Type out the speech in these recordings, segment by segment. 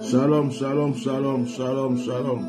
Shalom, shalom, shalom, shalom, shalom.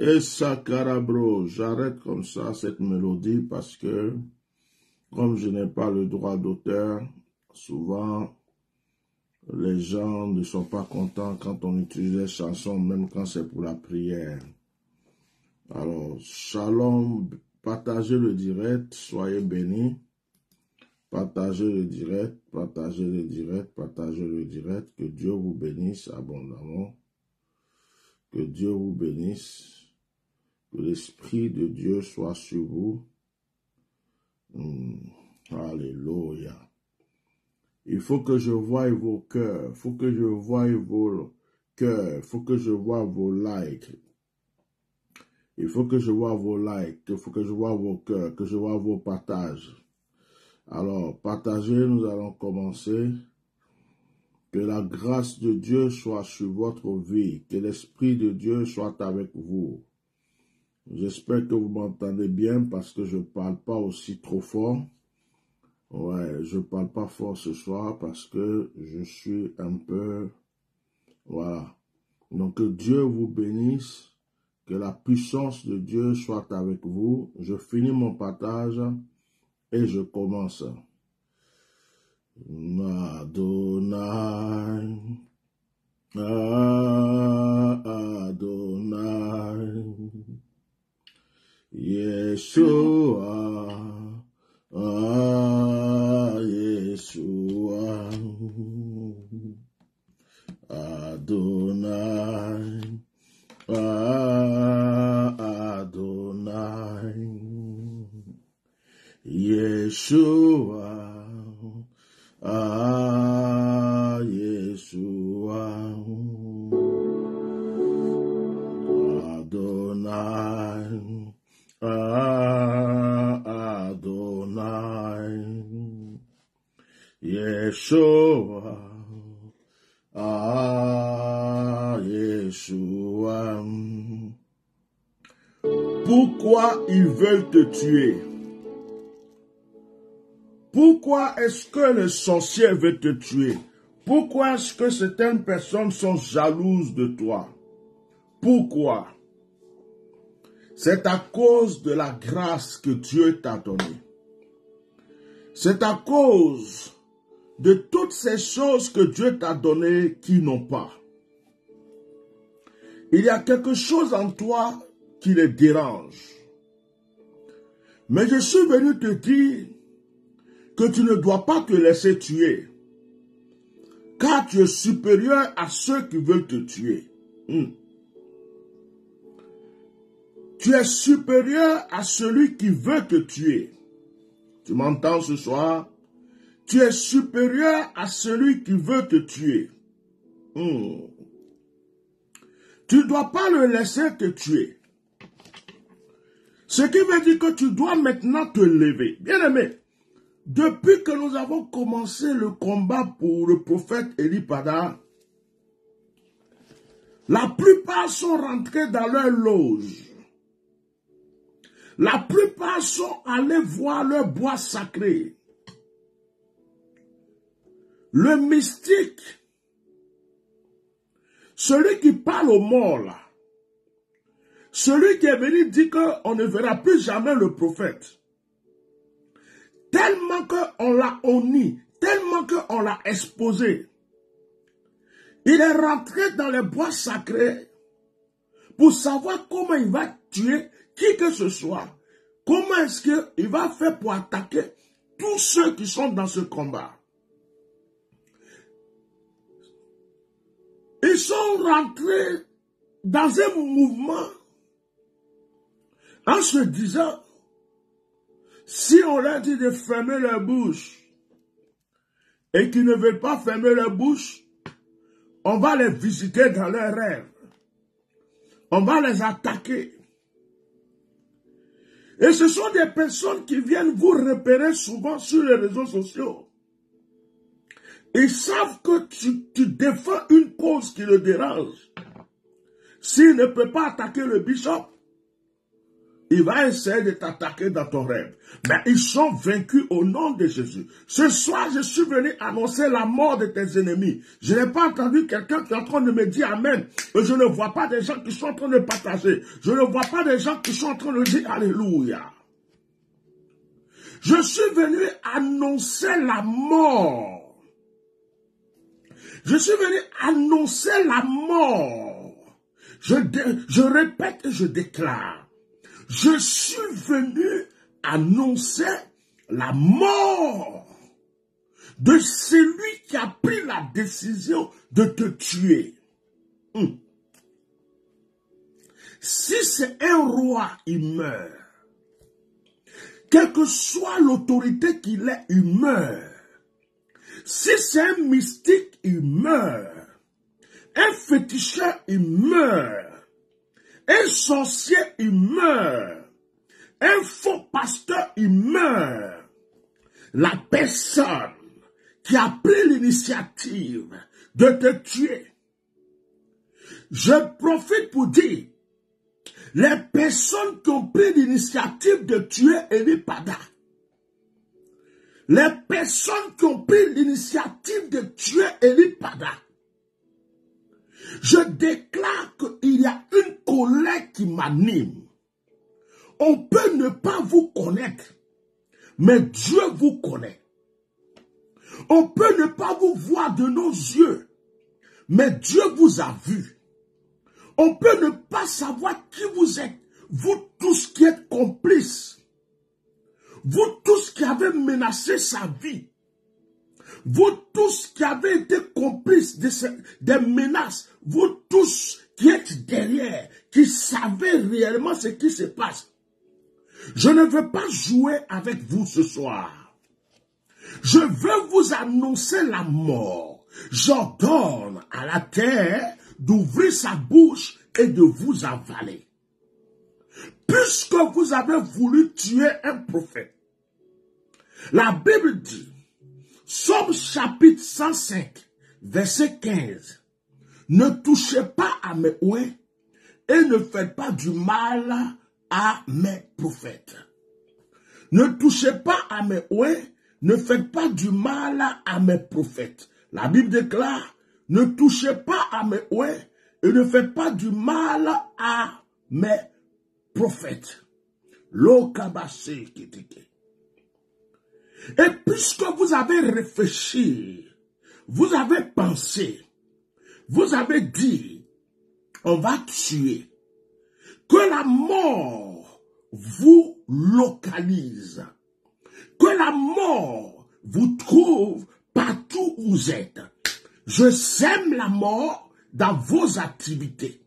Et Sakarabro, j'arrête comme ça cette mélodie parce que comme je n'ai pas le droit d'auteur, souvent les gens ne sont pas contents quand on utilise les chansons, même quand c'est pour la prière. Alors, shalom, partagez le direct, soyez bénis. Partagez le direct, partagez le direct, partagez le direct. Que Dieu vous bénisse abondamment. Que Dieu vous bénisse. Que l'Esprit de Dieu soit sur vous. Alléluia. Il faut que je voie vos cœurs. Il faut que je voie vos cœurs. Il faut que je voie vos likes. Il faut que je voie vos likes. Il faut que je voie vos cœurs. Que je voie vos partages. Alors, partagez, nous allons commencer. Que la grâce de Dieu soit sur votre vie. Que l'Esprit de Dieu soit avec vous. J'espère que vous m'entendez bien parce que je ne parle pas aussi trop fort. Ouais, je ne parle pas fort ce soir parce que je suis un peu... Voilà. Donc, que Dieu vous bénisse. Que la puissance de Dieu soit avec vous. Je finis mon partage et je commence. Adonai, Adonai, Yeshua, Yeshua, Adonai, Adonai, Yeshua, Yeshua, Adonai, Adonai, Yeshua, Yeshua. Pourquoi ils veulent te tuer? Pourquoi est-ce que les sorciers veulent te tuer? Pourquoi est-ce que certaines personnes sont jalouses de toi? Pourquoi? C'est à cause de la grâce que Dieu t'a donnée. C'est à cause de toutes ces choses que Dieu t'a données qui n'ont pas. Il y a quelque chose en toi qui les dérange. Mais je suis venu te dire que tu ne dois pas te laisser tuer, car tu es supérieur à ceux qui veulent te tuer. Tu es supérieur à celui qui veut te tuer. Tu m'entends ce soir? Tu es supérieur à celui qui veut te tuer. Tu ne dois pas le laisser te tuer. Ce qui veut dire que tu dois maintenant te lever. Bien-aimé, depuis que nous avons commencé le combat pour le prophète Eli Pada, la plupart sont rentrés dans leur loge. La plupart sont allés voir leur bois sacré. Le mystique, celui qui parle aux morts là, celui qui est venu dire qu'on ne verra plus jamais le prophète, tellement qu'on l'a honni, tellement qu'on l'a exposé, il est rentré dans les bois sacrés pour savoir comment il va tuer qui que ce soit. Comment est-ce qu'il va faire pour attaquer tous ceux qui sont dans ce combat? Ils sont rentrés dans un mouvement en se disant, si on leur dit de fermer leur bouche et qu'ils ne veulent pas fermer leur bouche, on va les visiter dans leurs rêves. On va les attaquer. Et ce sont des personnes qui viennent vous repérer souvent sur les réseaux sociaux. Ils savent que tu défends une cause qui le dérange. S'il ne peut pas attaquer le bishop, il va essayer de t'attaquer dans ton rêve. Mais ils sont vaincus au nom de Jésus. Ce soir, je suis venu annoncer la mort de tes ennemis. Je n'ai pas entendu quelqu'un qui est en train de me dire Amen. Et je ne vois pas des gens qui sont en train de partager. Je ne vois pas des gens qui sont en train de dire Alléluia. Je suis venu annoncer la mort. Je suis venu annoncer la mort. Je répète et je déclare. Je suis venu annoncer la mort de celui qui a pris la décision de te tuer. Si c'est un roi, il meurt. Quelle que soit l'autorité qu'il ait, il meurt. Si c'est un mystique, il meurt. Un féticheur, il meurt. Un sorcier, il meurt. Un faux pasteur, il meurt. La personne qui a pris l'initiative de te tuer, je profite pour dire, les personnes qui ont pris l'initiative de tuer Eli Pada, les personnes qui ont pris l'initiative de tuer Eli Pada, je déclare qu'il y a une colère qui m'anime. On peut ne pas vous connaître, mais Dieu vous connaît. On peut ne pas vous voir de nos yeux, mais Dieu vous a vu. On peut ne pas savoir qui vous êtes, vous tous qui êtes complices, vous tous qui avez menacé sa vie, vous tous qui avez été complices des menaces, vous tous qui êtes derrière, qui savez réellement ce qui se passe. Je ne veux pas jouer avec vous ce soir. Je veux vous annoncer la mort. J'ordonne à la terre d'ouvrir sa bouche et de vous avaler. Puisque vous avez voulu tuer un prophète, la Bible dit, Somme chapitre 105, verset 15. Ne touchez pas à mes ouins et ne faites pas du mal à mes prophètes. Ne touchez pas à mes ouins, ne faites pas du mal à mes prophètes. La Bible déclare, ne touchez pas à mes ouins et ne faites pas du mal à mes prophètes. Et puisque vous avez réfléchi, vous avez pensé, vous avez dit, on va tuer, que la mort vous localise, que la mort vous trouve partout où vous êtes. Je sème la mort dans vos activités.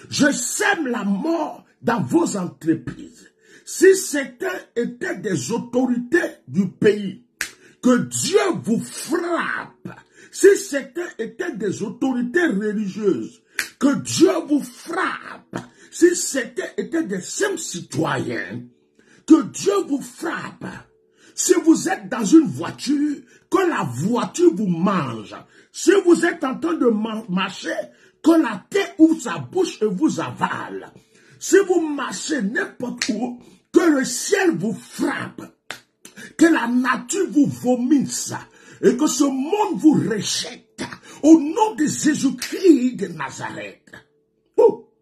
Je sème la mort dans vos entreprises. Si c'était étaient des autorités du pays, que Dieu vous frappe. Si c'était étaient des autorités religieuses, que Dieu vous frappe. Si c'était étaient des simples citoyens, que Dieu vous frappe. Si vous êtes dans une voiture, que la voiture vous mange. Si vous êtes en train de marcher, que la terre ouvre sa bouche et vous avale. Si vous marchez n'importe où, que le ciel vous frappe, que la nature vous vomisse et que ce monde vous rejette au nom de Jésus-Christ de Nazareth. Oh,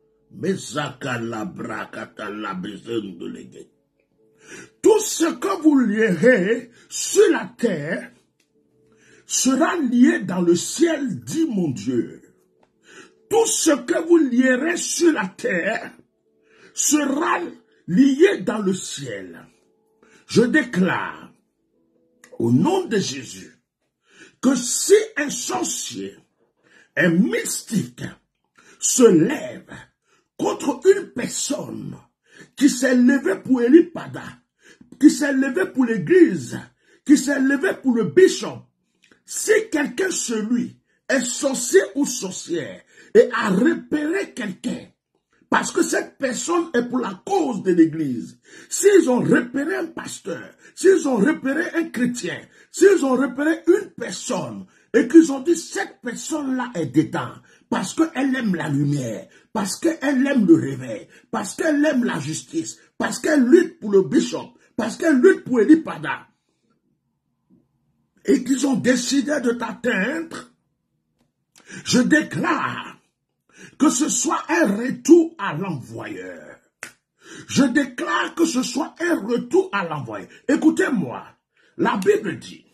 tout ce que vous lierez sur la terre sera lié dans le ciel, dit mon Dieu. Tout ce que vous lierez sur la terre sera lié dans le ciel. Je déclare, au nom de Jésus, que si un sorcier, un mystique, se lève contre une personne qui s'est levée pour Elipada, qui s'est levée pour l'église, qui s'est levée pour le bishop, si quelqu'un, celui, est sorcier ou sorcière, et a repéré quelqu'un, parce que cette personne est pour la cause de l'église. S'ils ont repéré un pasteur, s'ils ont repéré un chrétien, s'ils ont repéré une personne, et qu'ils ont dit cette personne-là est dedans, parce qu'elle aime la lumière, parce qu'elle aime le réveil, parce qu'elle aime la justice, parce qu'elle lutte pour le bishop, parce qu'elle lutte pour Elipada, et qu'ils ont décidé de t'atteindre, je déclare que ce soit un retour à l'envoyeur. Je déclare que ce soit un retour à l'envoyeur. Écoutez-moi, la Bible dit,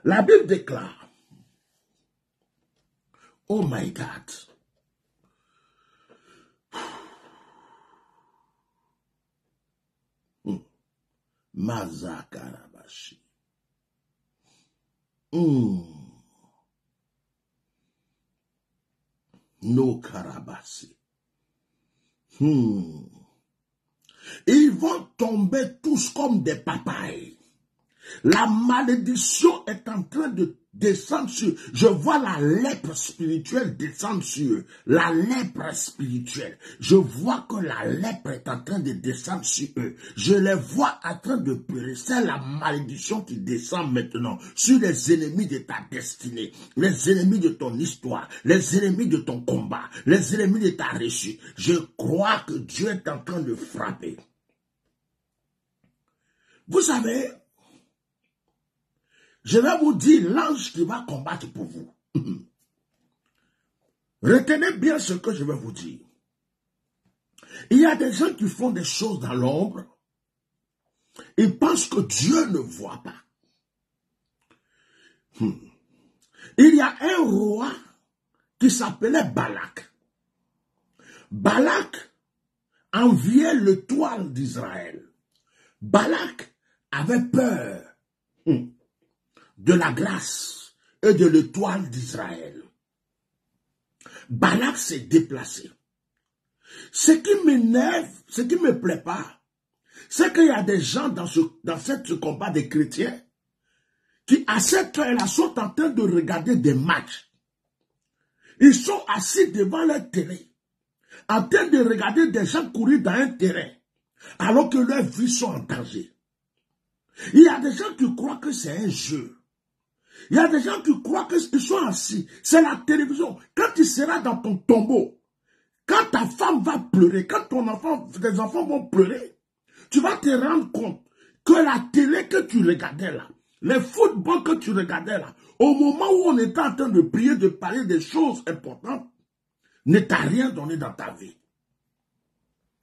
la Bible déclare, oh my God, Mazakarabashi. No Karabasi. Ils vont tomber tous comme des papayes. La malédiction est en train de descendre sur eux. Je vois la lèpre spirituelle descendre sur eux. La lèpre spirituelle. Je vois que la lèpre est en train de descendre sur eux. Je les vois en train de pleurer. C'est la malédiction qui descend maintenant sur les ennemis de ta destinée, les ennemis de ton histoire, les ennemis de ton combat, les ennemis de ta réussite. Je crois que Dieu est en train de frapper. Vous savez, je vais vous dire l'ange qui va combattre pour vous. Retenez bien ce que je vais vous dire. Il y a des gens qui font des choses dans l'ombre. Ils pensent que Dieu ne voit pas. Il y a un roi qui s'appelait Balak. Balak enviait l'étoile d'Israël. Balak avait peur de la grâce et de l'étoile d'Israël. Balak s'est déplacé. Ce qui m'énerve, ce qui ne me plaît pas, c'est qu'il y a des gens dans ce combat des chrétiens qui, à cette heure-là, sont en train de regarder des matchs. Ils sont assis devant leur télé, en train de regarder des gens courir dans un terrain, alors que leurs vies sont en danger. Il y a des gens qui croient que c'est un jeu. Il y a des gens qui croient qu'ils sont assis. C'est la télévision. Quand tu seras dans ton tombeau, quand ta femme va pleurer, quand tes enfants vont pleurer, tu vas te rendre compte que la télé que tu regardais là, les footballs que tu regardais là, au moment où on était en train de prier, de parler des choses importantes, ne t'a rien donné dans ta vie.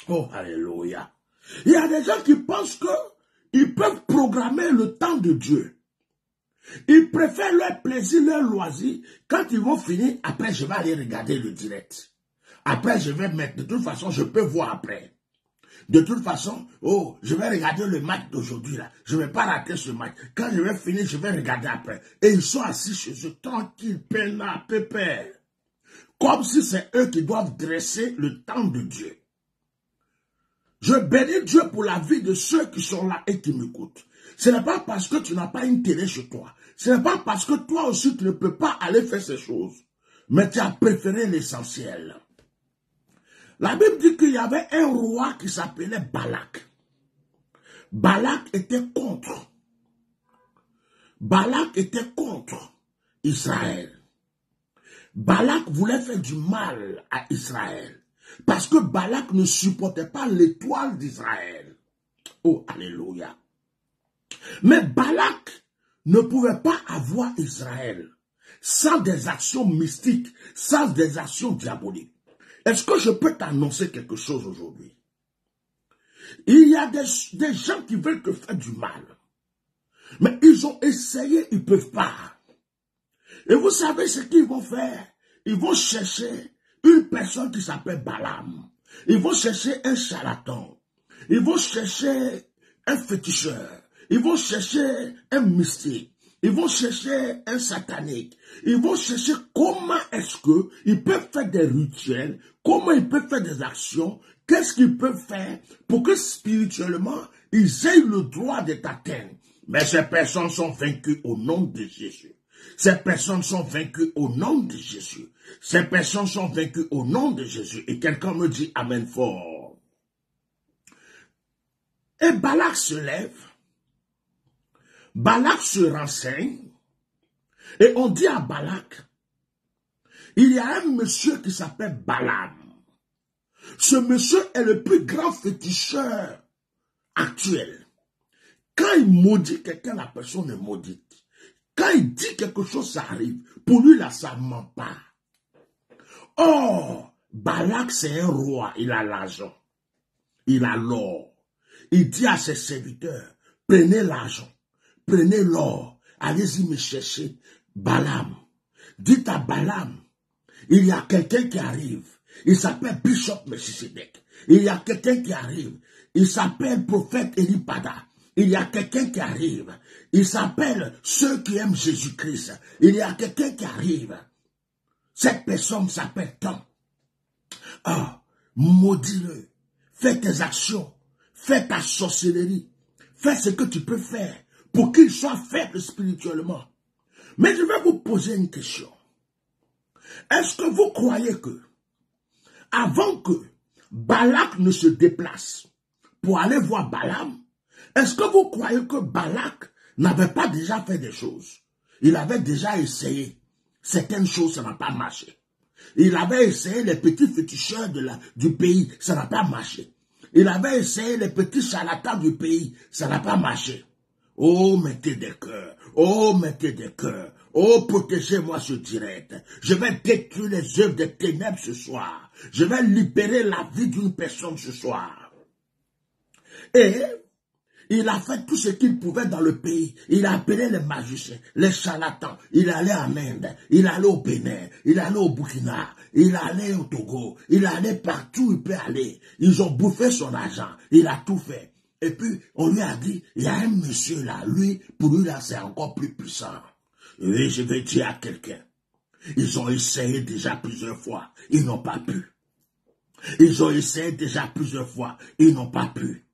Oh, alléluia. Il y a des gens qui pensent que Ils peuvent programmer le temps de Dieu. Ils préfèrent leur plaisir, leur loisir. Quand ils vont finir, après je vais aller regarder le direct. Après je vais mettre, de toute façon je peux voir après. De toute façon, oh, je vais regarder le match d'aujourd'hui là. Je ne vais pas rater ce match. Quand je vais finir, je vais regarder après. Et ils sont assis chez eux, tranquilles, peinards, pépères. Comme si c'est eux qui doivent dresser le temps de Dieu. Je bénis Dieu pour la vie de ceux qui sont là et qui m'écoutent. Ce n'est pas parce que tu n'as pas une télé chez toi. Ce n'est pas parce que toi aussi tu ne peux pas aller faire ces choses. Mais tu as préféré l'essentiel. La Bible dit qu'il y avait un roi qui s'appelait Balak. Balak était contre. Balak était contre Israël. Balak voulait faire du mal à Israël. Parce que Balak ne supportait pas l'étoile d'Israël. Oh, alléluia. Mais Balak ne pouvait pas avoir Israël sans des actions mystiques, sans des actions diaboliques. Est-ce que je peux t'annoncer quelque chose aujourd'hui? Il y a des gens qui veulent te faire du mal. Mais ils ont essayé, ils ne peuvent pas. Et vous savez ce qu'ils vont faire? Ils vont chercher une personne qui s'appelle Balaam. Ils vont chercher un charlatan. Ils vont chercher un féticheur. Ils vont chercher un mystique. Ils vont chercher un satanique. Ils vont chercher comment est-ce qu'ils peuvent faire des rituels, comment ils peuvent faire des actions, qu'est-ce qu'ils peuvent faire pour que spirituellement, ils aient le droit de t'atteindre. Mais ces personnes sont vaincues au nom de Jésus. Ces personnes sont vaincues au nom de Jésus. Ces personnes sont vaincues au nom de Jésus. Et quelqu'un me dit Amen fort. Et Balak se lève. Balak se renseigne. Et on dit à Balak, il y a un monsieur qui s'appelle Balaam. Ce monsieur est le plus grand féticheur actuel. Quand il maudit quelqu'un, la personne est maudite. Quand il dit quelque chose, ça arrive. Pour lui, là, ça ne ment pas. Or, Balak, c'est un roi. Il a l'argent. Il a l'or. Il dit à ses serviteurs, prenez l'argent. Prenez l'or. Allez-y me chercher. Balaam. Dites à Balaam, il y a quelqu'un qui arrive. Il s'appelle Bishop Melchisedec. Il y a quelqu'un qui arrive. Il s'appelle prophète Elipada. Il y a quelqu'un qui arrive. Il s'appelle ceux qui aiment Jésus-Christ. Il y a quelqu'un qui arrive. Cette personne s'appelle Tom. Ah, maudis-le. Fais tes actions. Fais ta sorcellerie. Fais ce que tu peux faire pour qu'il soit faible spirituellement. Mais je vais vous poser une question. Est-ce que vous croyez que, avant que Balak ne se déplace pour aller voir Balaam, est-ce que vous croyez que Balak n'avait pas déjà fait des choses? Il avait déjà essayé. Certaines choses, ça n'a pas marché. Il avait essayé les petits féticheurs du pays, ça n'a pas marché. Il avait essayé les petits charlatans du pays, ça n'a pas marché. Oh, mettez des cœurs. Oh, mettez des cœurs. Oh, protégez-moi ce direct. Je vais détruire les œuvres des ténèbres ce soir. Je vais libérer la vie d'une personne ce soir. Et il a fait tout ce qu'il pouvait dans le pays. Il a appelé les magiciens, les charlatans. Il allait en Inde, il allait au Bénin, il allait au Burkina, il allait au Togo, il allait partout où il peut aller. Ils ont bouffé son argent, il a tout fait. Et puis, on lui a dit, il y a un monsieur là, lui, pour lui là, c'est encore plus puissant. Et je vais dire à quelqu'un, ils ont essayé déjà plusieurs fois, ils n'ont pas pu. Ils ont essayé déjà plusieurs fois, ils n'ont pas pu.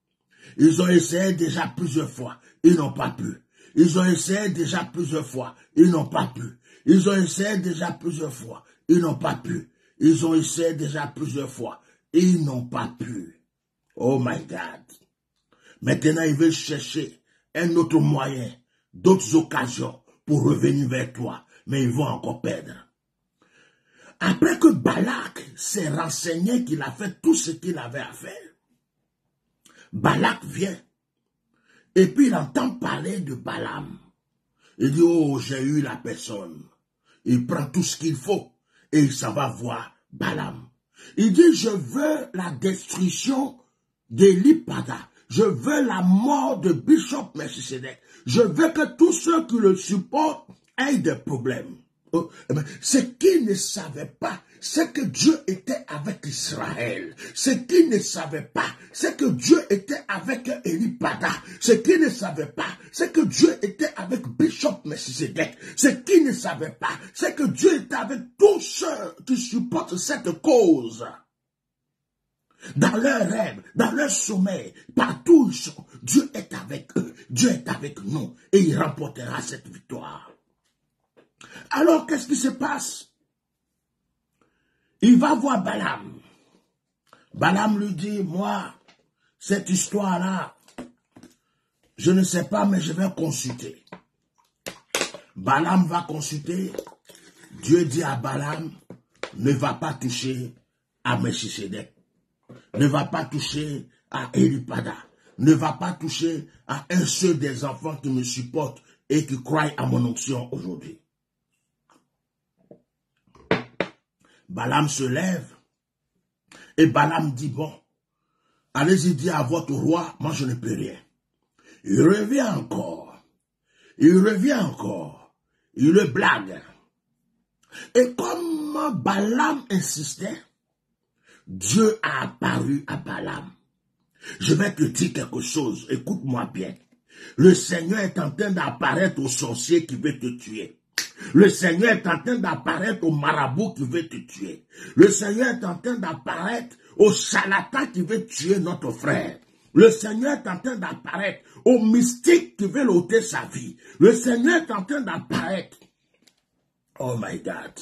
Ils ont essayé déjà plusieurs fois, ils n'ont pas pu. Ils ont essayé déjà plusieurs fois, ils n'ont pas pu. Ils ont essayé déjà plusieurs fois, ils n'ont pas pu. Ils ont essayé déjà plusieurs fois, ils n'ont pas pu. Oh my God. Maintenant, ils veulent chercher un autre moyen, d'autres occasions pour revenir vers toi, mais ils vont encore perdre. Après que Balak s'est renseigné qu'il a fait tout ce qu'il avait à faire, Balak vient, et puis il entend parler de Balaam. Il dit, oh, j'ai eu la personne. Il prend tout ce qu'il faut, et il s'en va voir Balaam. Il dit, je veux la destruction d'Elipada. Je veux la mort de Bishop Melchisedec. Je veux que tous ceux qui le supportent aient des problèmes. Ce qu'ils ne savaient pas, c'est que Dieu était avec Israël. Ce qu'ils ne savaient pas, c'est que Dieu était avec Elipada. Ce qu'ils ne savaient pas, c'est que Dieu était avec Bishop Melchisedec. Ce qu'ils ne savaient pas, c'est que Dieu était avec tous ceux qui supportent cette cause. Dans leurs rêves, dans leur sommeil, partout où ils sont, Dieu est avec eux, Dieu est avec nous et il remportera cette victoire. Alors, qu'est-ce qui se passe? Il va voir Balaam. Balaam lui dit, moi, cette histoire-là, je ne sais pas, mais je vais consulter. Balaam va consulter. Dieu dit à Balaam, ne va pas toucher à Melchisedec. Ne va pas toucher à Elipada. Ne va pas toucher à un seul des enfants qui me supportent et qui croient à mon onction aujourd'hui. Balaam se lève et Balaam dit, bon, allez-y dire à votre roi, moi je ne peux rien. Il revient encore. Il revient encore. Il le blague. Et comme Balaam insistait, Dieu a apparu à Balaam. Je vais te dire quelque chose, écoute-moi bien. Le Seigneur est en train d'apparaître au sorcier qui veut te tuer. Le Seigneur est en train d'apparaître au marabout qui veut te tuer. Le Seigneur est en train d'apparaître au charlatan qui veut tuer notre frère. Le Seigneur est en train d'apparaître au mystique qui veut ôter sa vie. Le Seigneur est en train d'apparaître. Oh my God.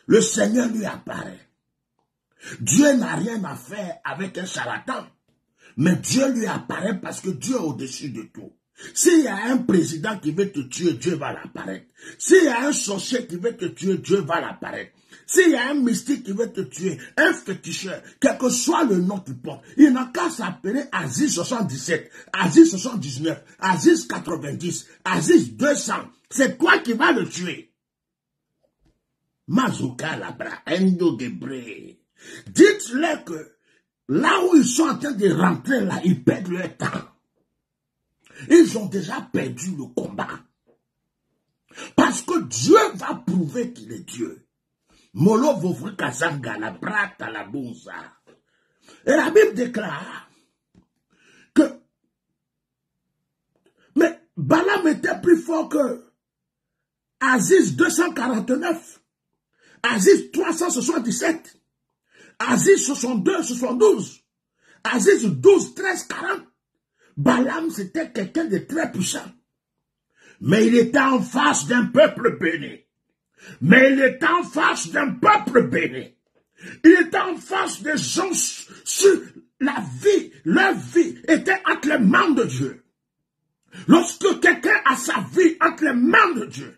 Le Seigneur lui apparaît. Dieu n'a rien à faire avec un charlatan. Mais Dieu lui apparaît parce que Dieu est au-dessus de tout. S'il y a un président qui veut te tuer, Dieu va l'apparaître. S'il y a un sorcier qui veut te tuer, Dieu va l'apparaître. S'il y a un mystique qui veut te tuer, un féticheur, quel que soit le nom qu'il porte, il n'a qu'à s'appeler Aziz 77, Aziz 79, Aziz 90, Aziz 200. C'est toi qui vas le tuer. Mazuka labra, endo gebre. Dites-leur que là où ils sont en train de rentrer, là, ils perdent leur temps. Ils ont déjà perdu le combat. Parce que Dieu va prouver qu'il est Dieu. Molo vovri kazanga la brata la bonza. Et la Bible déclare que mais Balaam était plus fort que Aziz 249, Aziz 377, Aziz 62, 72, Aziz 12, 13, 40. Balaam, c'était quelqu'un de très puissant. Mais il était en face d'un peuple béni. Mais il était en face d'un peuple béni. Il était en face des gens sur la vie. Leur vie était entre les mains de Dieu. Lorsque quelqu'un a sa vie entre les mains de Dieu,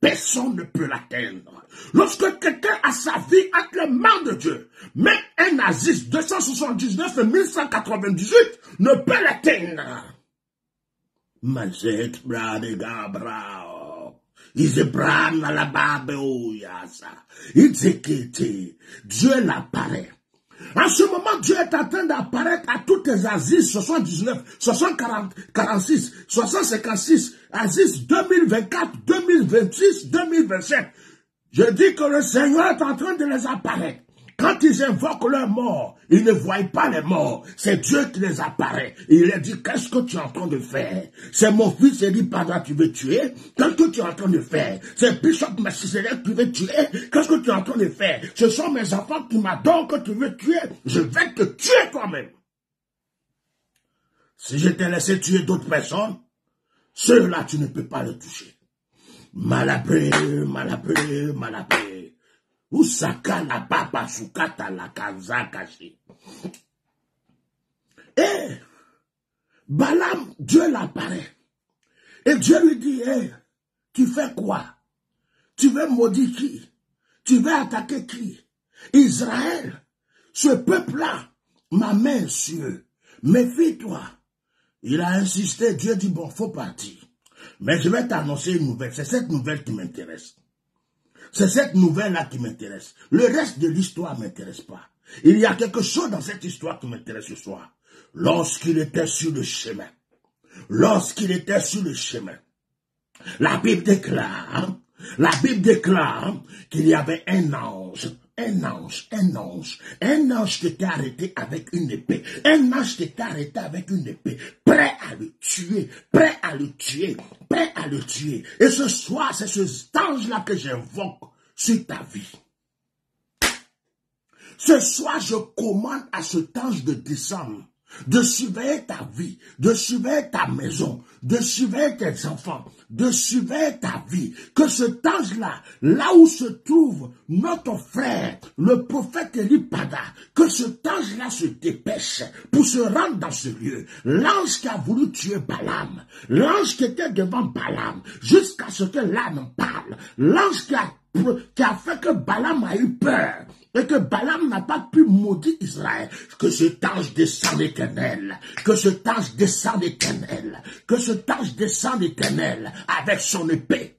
personne ne peut l'atteindre. Lorsque quelqu'un a sa vie entre les mains de Dieu, même un Aziz 279 et 1198 ne peut l'atteindre. Mazet brade gabrao. Izebran à la barbe oyasa. Itzekete. Dieu l'apparaît. En ce moment, Dieu est en train d'apparaître à toutes les Aziz 79, 60, 46, 60, 56, Aziz 2024, 2026, 2027. Je dis que le Seigneur est en train de les apparaître. Quand ils invoquent leur mort, ils ne voient pas les morts. C'est Dieu qui les apparaît. Et il leur dit, qu'est-ce que tu es en train de faire? C'est mon fils Elipada que tu veux tuer? Qu'est-ce que tu es en train de faire? C'est Bishop Melchisedec que tu veux tuer? Qu'est-ce que tu es en train de faire? Ce sont mes enfants qui m'adorent que tu veux tuer. Je vais te tuer toi-même. Si je t'ai laissé tuer d'autres personnes, ceux-là, tu ne peux pas les toucher. Malapré, malapré, malapré. Usaka la papa sukata la kazakashi. Et Balaam, Dieu l'apparaît. Et Dieu lui dit, hey, tu fais quoi? Tu veux maudire qui? Tu veux attaquer qui? Israël, ce peuple-là, ma main sur eux. Méfie-toi. Il a insisté, Dieu dit, bon, faut partir. Mais je vais t'annoncer une nouvelle. C'est cette nouvelle qui m'intéresse. C'est cette nouvelle-là qui m'intéresse. Le reste de l'histoire ne m'intéresse pas. Il y a quelque chose dans cette histoire qui m'intéresse ce soir. lorsqu'il était sur le chemin, la Bible déclare qu'il y avait un ange qui était arrêté avec une épée, prêt à le tuer. Et ce soir, c'est cet ange-là que j'invoque sur ta vie. Ce soir, je commande à cet ange de descendre, de surveiller ta vie, de surveiller ta maison, de surveiller tes enfants, de surveiller ta vie. Que cet ange-là, là où se trouve notre frère, le prophète Élie-Pada, que cet ange-là se dépêche pour se rendre dans ce lieu. L'ange qui a voulu tuer Balaam, l'ange qui était devant Balaam, jusqu'à ce que l'âne parle, l'ange qui a fait que Balaam a eu peur, et que Balaam n'a pas pu maudire Israël, que cet ange descende éternel, avec son épée.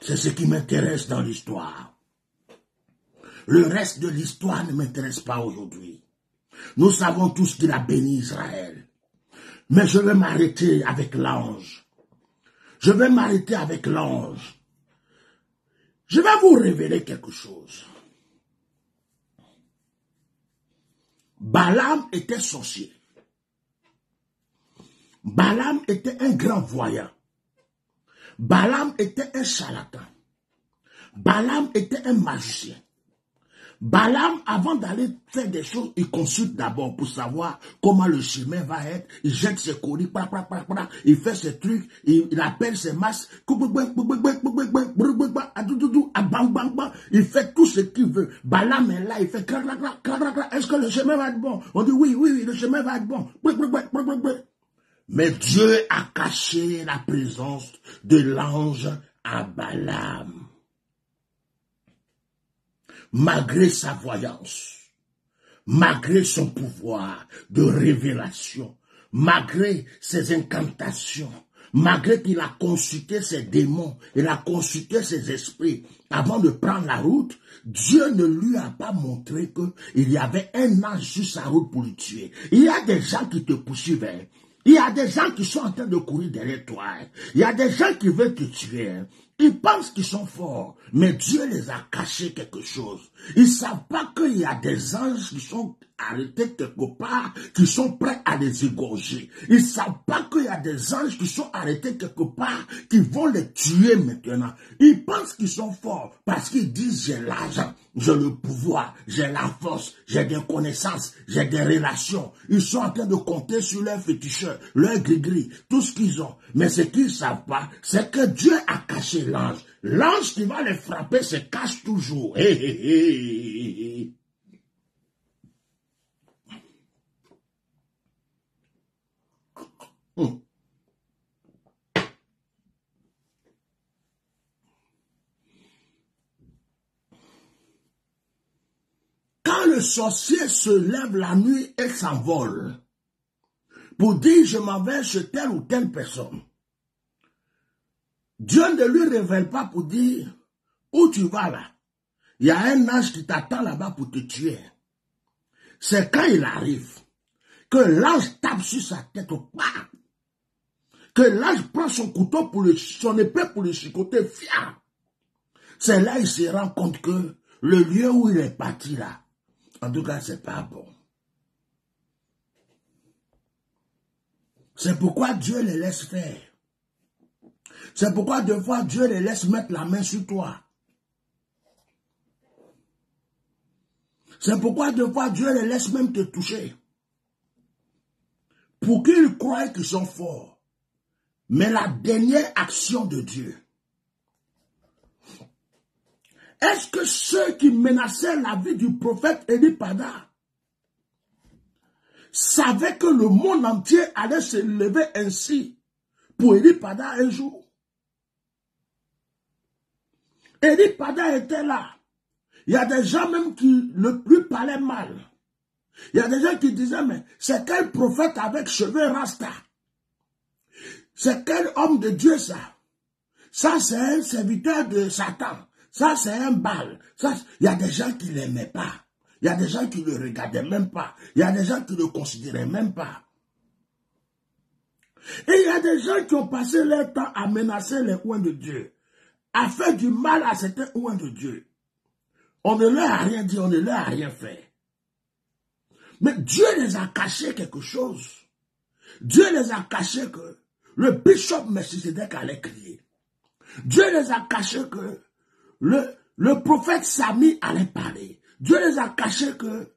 C'est ce qui m'intéresse dans l'histoire. Le reste de l'histoire ne m'intéresse pas aujourd'hui. Nous savons tous qu'il a béni Israël. Mais je vais m'arrêter avec l'ange. Je vais vous révéler quelque chose. Balaam était sorcier. Balaam était un grand voyant. Balaam était un charlatan. Balaam était un magicien. Balaam, avant d'aller faire des choses, il consulte d'abord pour savoir comment le chemin va être. Il jette ses colis, il fait ses trucs, il appelle ses masses, il fait tout ce qu'il veut. Balaam est là, il fait est-ce que le chemin va être bon? On dit oui, le chemin va être bon. Mais Dieu a caché la présence de l'ange à Balaam. Malgré sa voyance, malgré son pouvoir de révélation, malgré ses incantations, malgré qu'il a consulté ses démons, il a consulté ses esprits avant de prendre la route, Dieu ne lui a pas montré qu'il y avait un ange sur sa route pour le tuer. Il y a des gens qui te poursuivent. Il y a des gens qui sont en train de courir derrière toi. Il y a des gens qui veulent te tuer. Ils pensent qu'ils sont forts, mais Dieu les a cachés quelque chose. Ils ne savent pas qu'il y a des anges qui sont arrêtés quelque part, qui sont prêts à les égorger. Ils ne savent pas qu'il y a des anges qui sont arrêtés quelque part, qui vont les tuer maintenant. Ils pensent qu'ils sont forts parce qu'ils disent j'ai l'argent, j'ai le pouvoir, j'ai la force, j'ai des connaissances, j'ai des relations. Ils sont en train de compter sur leurs féticheurs, leurs gris-gris, tout ce qu'ils ont. Mais ce qu'ils ne savent pas, c'est que Dieu a caché l'ange. L'ange qui va les frapper se cache toujours. Quand le sorcier se lève la nuit et s'envole pour dire je m'en vais chez telle ou telle personne, Dieu ne lui révèle pas pour dire où tu vas là. Il y a un ange qui t'attend là-bas pour te tuer. C'est quand il arrive que l'ange tape sur sa tête, que l'ange prend son couteau son épée pour le chicoter, c'est là qu'il se rend compte que le lieu où il est parti là, en tout cas, c'est pas bon. C'est pourquoi Dieu les laisse faire. C'est pourquoi des fois Dieu les laisse mettre la main sur toi. C'est pourquoi des fois Dieu les laisse même te toucher. Pour qu'ils croient qu'ils sont forts. Mais la dernière action de Dieu, est-ce que ceux qui menaçaient la vie du prophète Élie-Pada savaient que le monde entier allait se lever ainsi pour Élie-Pada un jour? Élie-Pada était là. Il y a des gens même qui lui parlaient mal. Il y a des gens qui disaient, mais c'est quel prophète avec cheveux rasta? C'est quel homme de Dieu ça? Ça c'est un serviteur de Satan. Ça c'est un Baal. Il y a des gens qui ne l'aimaient pas. Il y a des gens qui ne le regardaient même pas. Il y a des gens qui ne le considéraient même pas. Et il y a des gens qui ont passé leur temps à menacer les oints de Dieu, à faire du mal à certains oints de Dieu. On ne leur a rien dit, on ne leur a rien fait. Mais Dieu les a cachés quelque chose. Dieu les a cachés que le bishop Melchisedec allait crier. Dieu les a cachés que le prophète Sami allait parler. Dieu les a cachés que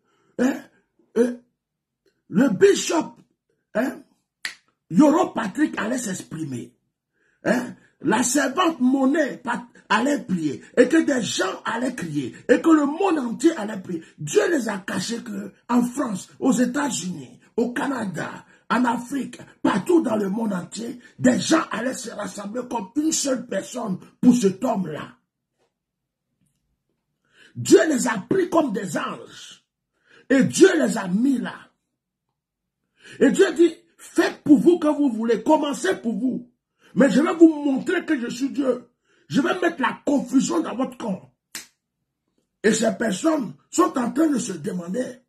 le bishop Yoro Patrick allait s'exprimer. La servante Monet allait prier. Et que des gens allaient crier. Et que le monde entier allait prier. Dieu les a cachés que en France, aux États-Unis, au Canada, en Afrique, partout dans le monde entier, des gens allaient se rassembler comme une seule personne pour cet homme-là. Dieu les a pris comme des anges. Et Dieu les a mis là. Et Dieu dit, faites pour vous que vous voulez, commencez pour vous. Mais je vais vous montrer que je suis Dieu. Je vais mettre la confusion dans votre camp. Et ces personnes sont en train de se demander,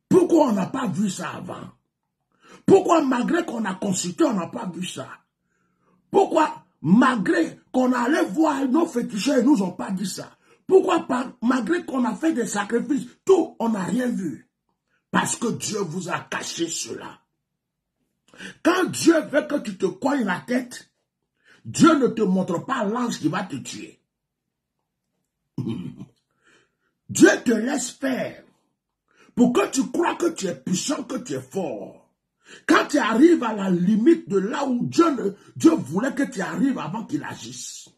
pourquoi on n'a pas vu ça avant? Pourquoi malgré qu'on a consulté, on n'a pas vu ça? Pourquoi malgré qu'on allait voir nos féticheurs, ils ne nous ont pas dit ça? Pourquoi malgré qu'on a fait des sacrifices, tout, on n'a rien vu? Parce que Dieu vous a caché cela. Quand Dieu veut que tu te coignes la tête, Dieu ne te montre pas l'ange qui va te tuer. Dieu te laisse faire pour que tu crois que tu es puissant, que tu es fort. Quand tu arrives à la limite de là où Dieu voulait que tu arrives avant qu'il agisse.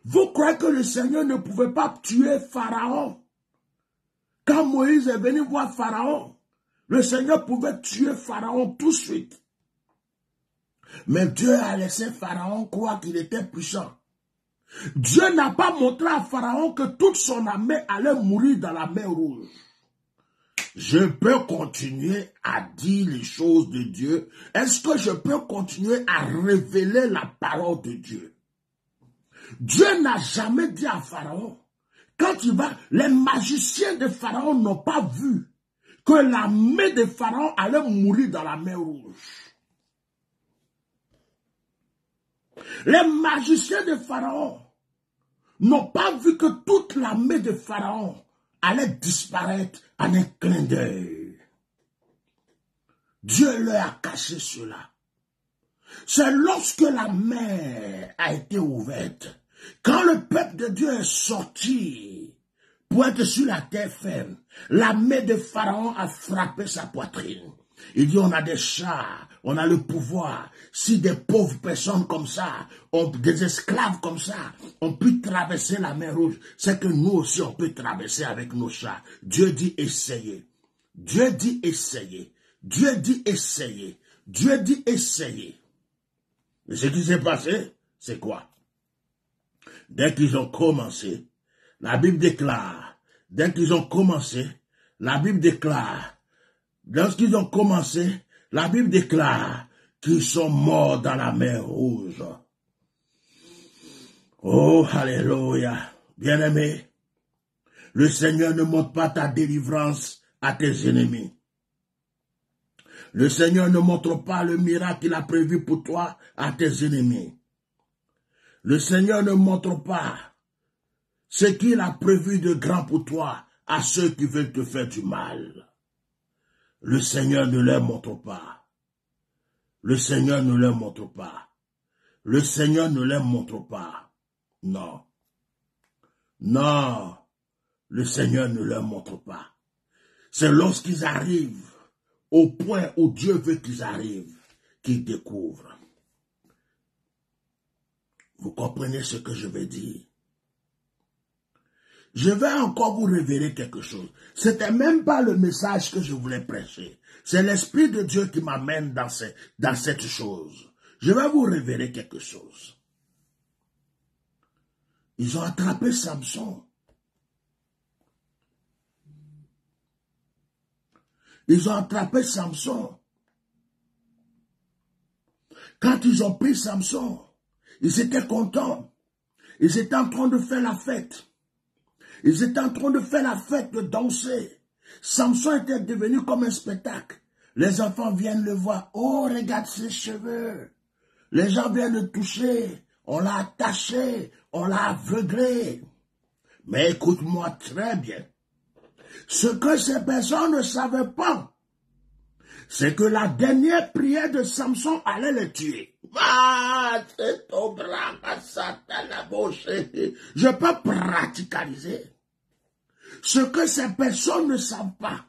Vous croyez que le Seigneur ne pouvait pas tuer Pharaon? Quand Moïse est venu voir Pharaon, le Seigneur pouvait tuer Pharaon tout de suite. Mais Dieu a laissé Pharaon croire qu'il était puissant. Dieu n'a pas montré à Pharaon que toute son armée allait mourir dans la mer Rouge. Je peux continuer à dire les choses de Dieu. Est-ce que je peux continuer à révéler la parole de Dieu? Dieu n'a jamais dit à Pharaon, quand tu vas, les magiciens de Pharaon n'ont pas vu que l'armée de Pharaon allait mourir dans la mer Rouge. Les magiciens de Pharaon n'ont pas vu que toute l'armée de Pharaon allait disparaître en un clin d'œil. Dieu leur a caché cela. C'est lorsque la mer a été ouverte, quand le peuple de Dieu est sorti pour être sur la terre ferme, l'armée de Pharaon a frappé sa poitrine. Il dit, on a des chars, on a le pouvoir. Si des pauvres personnes comme ça, des esclaves comme ça, ont pu traverser la mer Rouge, c'est que nous aussi on peut traverser avec nos chars. Dieu dit essayez. Dieu dit essayez. Dieu dit essayez. Dieu dit essayez. Et ce qui s'est passé, c'est quoi? Dès qu'ils ont commencé, la Bible déclare, dès qu'ils ont commencé, la Bible déclare, lorsqu'ils ont commencé, la Bible déclare qu'ils sont morts dans la mer Rouge. Oh, alléluia. Bien-aimé, le Seigneur ne montre pas ta délivrance à tes ennemis. Le Seigneur ne montre pas le miracle qu'il a prévu pour toi à tes ennemis. Le Seigneur ne montre pas ce qu'il a prévu de grand pour toi à ceux qui veulent te faire du mal. Le Seigneur ne leur montre pas. Le Seigneur ne leur montre pas. Le Seigneur ne leur montre pas. Non. Non. Le Seigneur ne leur montre pas. C'est lorsqu'ils arrivent au point où Dieu veut qu'ils arrivent, qu'ils découvrent. Vous comprenez ce que je vais dire? Je vais encore vous révéler quelque chose. C'était même pas le message que je voulais prêcher. C'est l'Esprit de Dieu qui m'amène dans cette chose. Je vais vous révéler quelque chose. Ils ont attrapé Samson. Ils ont attrapé Samson. Quand ils ont pris Samson, ils étaient contents. Ils étaient en train de faire la fête. Ils étaient en train de faire la fête, de danser. Samson était devenu comme un spectacle. Les enfants viennent le voir. Oh, regarde ses cheveux. Les gens viennent le toucher. On l'a attaché. On l'a aveuglé. Mais écoute-moi très bien. Ce que ces personnes ne savaient pas, c'est que la dernière prière de Samson allait le tuer. Ah, c'est ton bras, Satan, la bouche. Je peux praticaliser. Ce que ces personnes ne savent pas,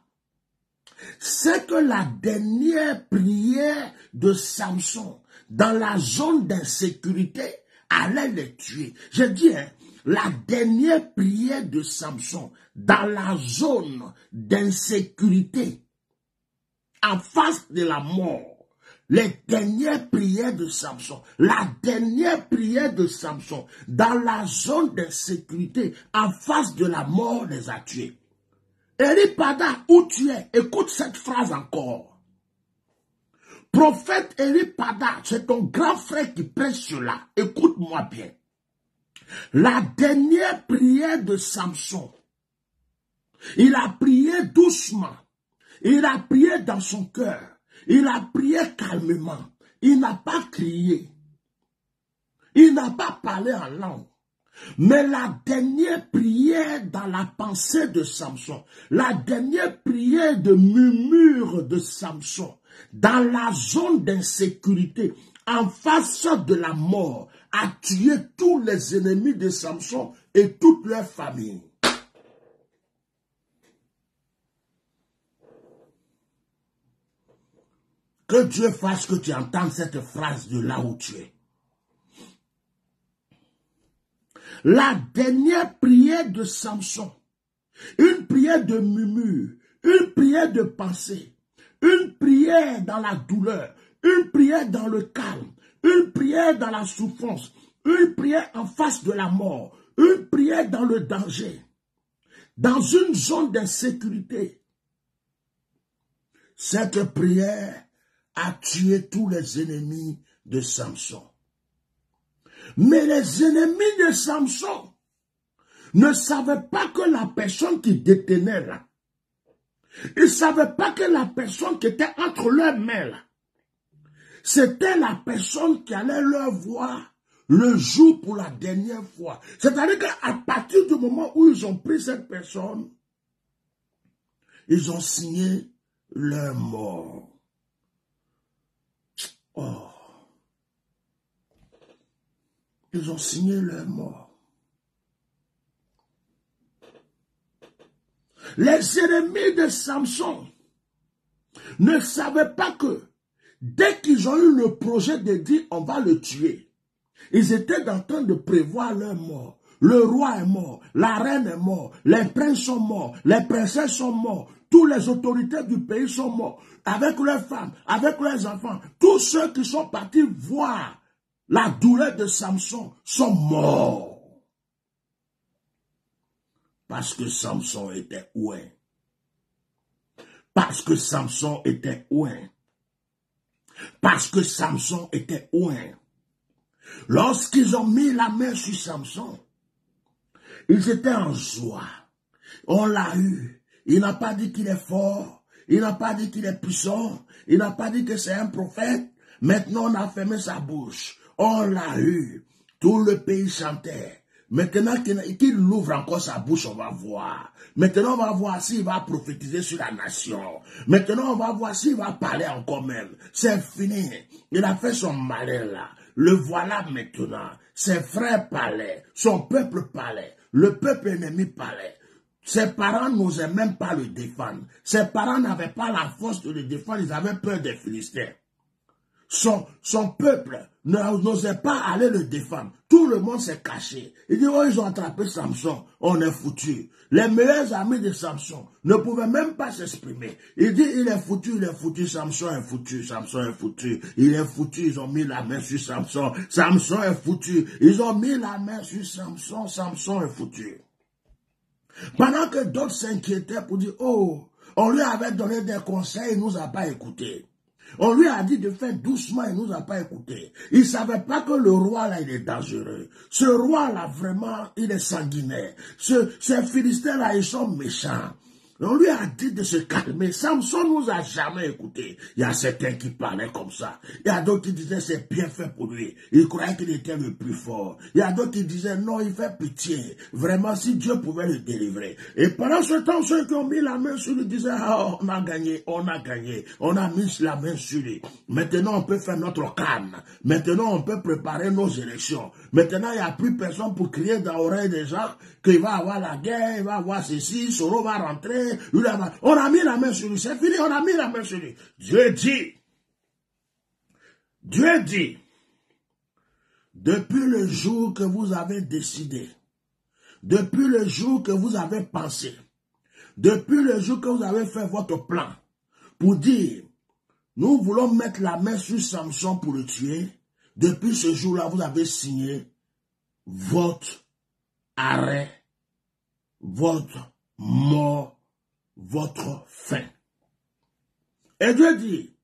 c'est que la dernière prière de Samson dans la zone d'insécurité allait le tuer. Je dis, hein, la dernière prière de Samson dans la zone d'insécurité en face de la mort. Les dernières prières de Samson, la dernière prière de Samson dans la zone d'insécurité en face de la mort les a tués. Eripada, où tu es, écoute cette phrase encore. Prophète Eripada, c'est ton grand frère qui prêche cela. Écoute-moi bien. La dernière prière de Samson, il a prié doucement. Il a prié dans son cœur. Il a prié calmement. Il n'a pas crié. Il n'a pas parlé en langue. Mais la dernière prière dans la pensée de Samson, la dernière prière de murmure de Samson, dans la zone d'insécurité, en face de la mort, a tué tous les ennemis de Samson et toute leur famille. Que Dieu fasse que tu entendes cette phrase de là où tu es. La dernière prière de Samson, une prière de murmure, une prière de pensée, une prière dans la douleur, une prière dans le calme, une prière dans la souffrance, une prière en face de la mort, une prière dans le danger, dans une zone d'insécurité. Cette prière a tué tous les ennemis de Samson. Mais les ennemis de Samson ne savaient pas que la personne qui détenait là, ils ne savaient pas que la personne qui était entre leurs mains là, c'était la personne qui allait leur voir le jour pour la dernière fois. C'est-à-dire qu'à partir du moment où ils ont pris cette personne, ils ont signé leur mort. Oh. Ils ont signé leur mort. Les ennemis de Samson ne savaient pas que dès qu'ils ont eu le projet de dire on va le tuer, ils étaient en train de prévoir leur mort. Le roi est mort, la reine est morte, les princes sont morts, les princesses sont morts, toutes les autorités du pays sont morts, avec leurs femmes, avec leurs enfants. Tous ceux qui sont partis voir la douleur de Samson sont morts. Parce que Samson était ouin. Parce que Samson était ouin. Parce que Samson était ouin. Lorsqu'ils ont mis la main sur Samson, ils étaient en joie. On l'a eu. Il n'a pas dit qu'il est fort. Il n'a pas dit qu'il est puissant. Il n'a pas dit que c'est un prophète. Maintenant, on a fermé sa bouche. On l'a eu. Tout le pays chantait. Maintenant qu'il ouvre encore sa bouche, on va voir. Maintenant, on va voir s'il va prophétiser sur la nation. Maintenant, on va voir s'il va parler encore même. C'est fini. Il a fait son malin là. Le voilà maintenant. Ses frères parlaient. Son peuple parlait. Le peuple ennemi parlait. Ses parents n'osaient même pas le défendre. Ses parents n'avaient pas la force de le défendre. Ils avaient peur des Philistins. Son peuple n'osait pas aller le défendre. Tout le monde s'est caché. Il dit, oh, ils ont attrapé Samson. On est foutu. Les meilleurs amis de Samson ne pouvaient même pas s'exprimer. Il dit, il est foutu, Samson est foutu, Samson est foutu. Il est foutu, ils ont mis la main sur Samson. Samson est foutu. Ils ont mis la main sur Samson, Samson est foutu. Pendant que d'autres s'inquiétaient pour dire, oh, on lui avait donné des conseils, il ne nous a pas écoutés. On lui a dit de faire doucement, il ne nous a pas écouté. Il ne savait pas que le roi là, il est dangereux. Ce roi là, vraiment, il est sanguinaire. Ces Philistins là, ils sont méchants. On lui a dit de se calmer. Samson nous a jamais écouté. Il y a certains qui parlaient comme ça. Il y a d'autres qui disaient c'est bien fait pour lui. Il croyait qu'il était le plus fort. Il y a d'autres qui disaient non, il fait pitié. Vraiment, si Dieu pouvait le délivrer. Et pendant ce temps, ceux qui ont mis la main sur lui disaient ah, on a gagné, on a gagné. On a mis la main sur lui. Maintenant, on peut faire notre calme. Maintenant, on peut préparer nos élections. Maintenant, il n'y a plus personne pour crier dans l'oreille des gens qu'il va avoir la guerre, il va avoir ceci, Soro va rentrer. On a mis la main sur lui, c'est fini, on a mis la main sur lui. Dieu dit, depuis le jour que vous avez décidé, depuis le jour que vous avez pensé, depuis le jour que vous avez fait votre plan, pour dire, nous voulons mettre la main sur Samson pour le tuer, depuis ce jour-là, vous avez signé votre arrêt, votre mort, votre fin. Et Dieu dit,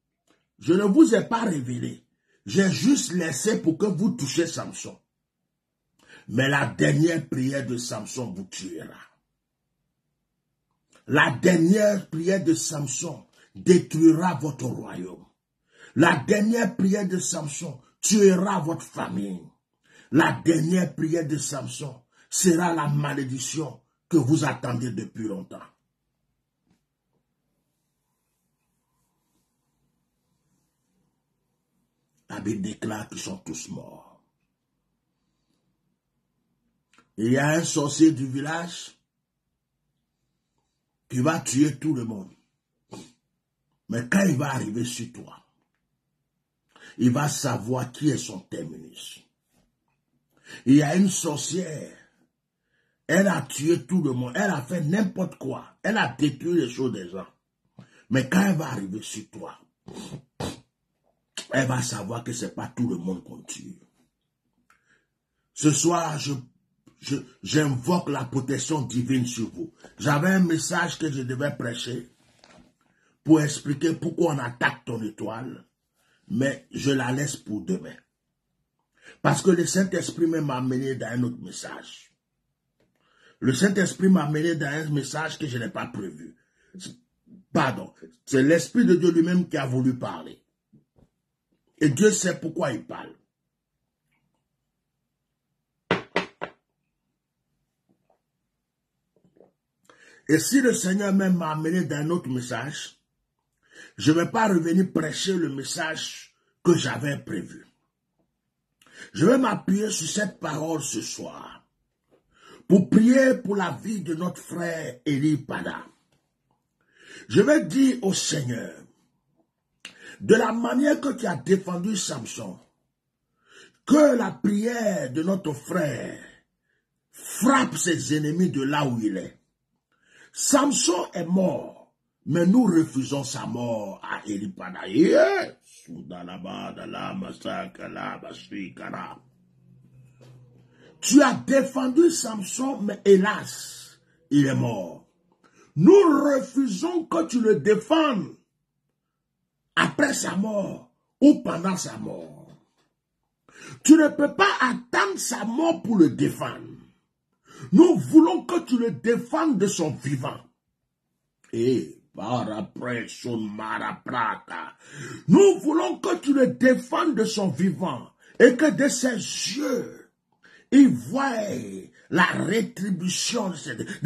je ne vous ai pas révélé, j'ai juste laissé pour que vous touchiez Samson. Mais la dernière prière de Samson vous tuera. La dernière prière de Samson détruira votre royaume. La dernière prière de Samson tuera votre famille. La dernière prière de Samson sera la malédiction que vous attendez depuis longtemps. La Bible déclare qu'ils sont tous morts. Il y a un sorcier du village qui va tuer tout le monde. Mais quand il va arriver sur toi, il va savoir qui est son terminus. Il y a une sorcière, elle a tué tout le monde, elle a fait n'importe quoi, elle a détruit les choses des gens. Mais quand elle va arriver sur toi, elle va savoir que ce n'est pas tout le monde qu'on tue. Ce soir, j'invoque la protection divine sur vous. J'avais un message que je devais prêcher pour expliquer pourquoi on attaque ton étoile, mais je la laisse pour demain. Parce que le Saint-Esprit m'a amené dans un autre message. Le Saint-Esprit m'a amené dans un message que je n'ai pas prévu. Pardon, c'est l'Esprit de Dieu lui-même qui a voulu parler. Et Dieu sait pourquoi il parle. Et si le Seigneur même m'a amené dans un autre message, je ne vais pas revenir prêcher le message que j'avais prévu. Je vais m'appuyer sur cette parole ce soir pour prier pour la vie de notre frère Eli Pada. Je vais dire au Seigneur, de la manière que tu as défendu Samson, que la prière de notre frère frappe ses ennemis de là où il est. Samson est mort, mais nous refusons sa mort à Eli Pada. Tu as défendu Samson, mais hélas, il est mort. Nous refusons que tu le défendes après sa mort ou pendant sa mort. Tu ne peux pas attendre sa mort pour le défendre. Nous voulons que tu le défendes de son vivant. Et nous voulons que tu le défendes de son vivant et que de ses yeux, il voit la rétribution de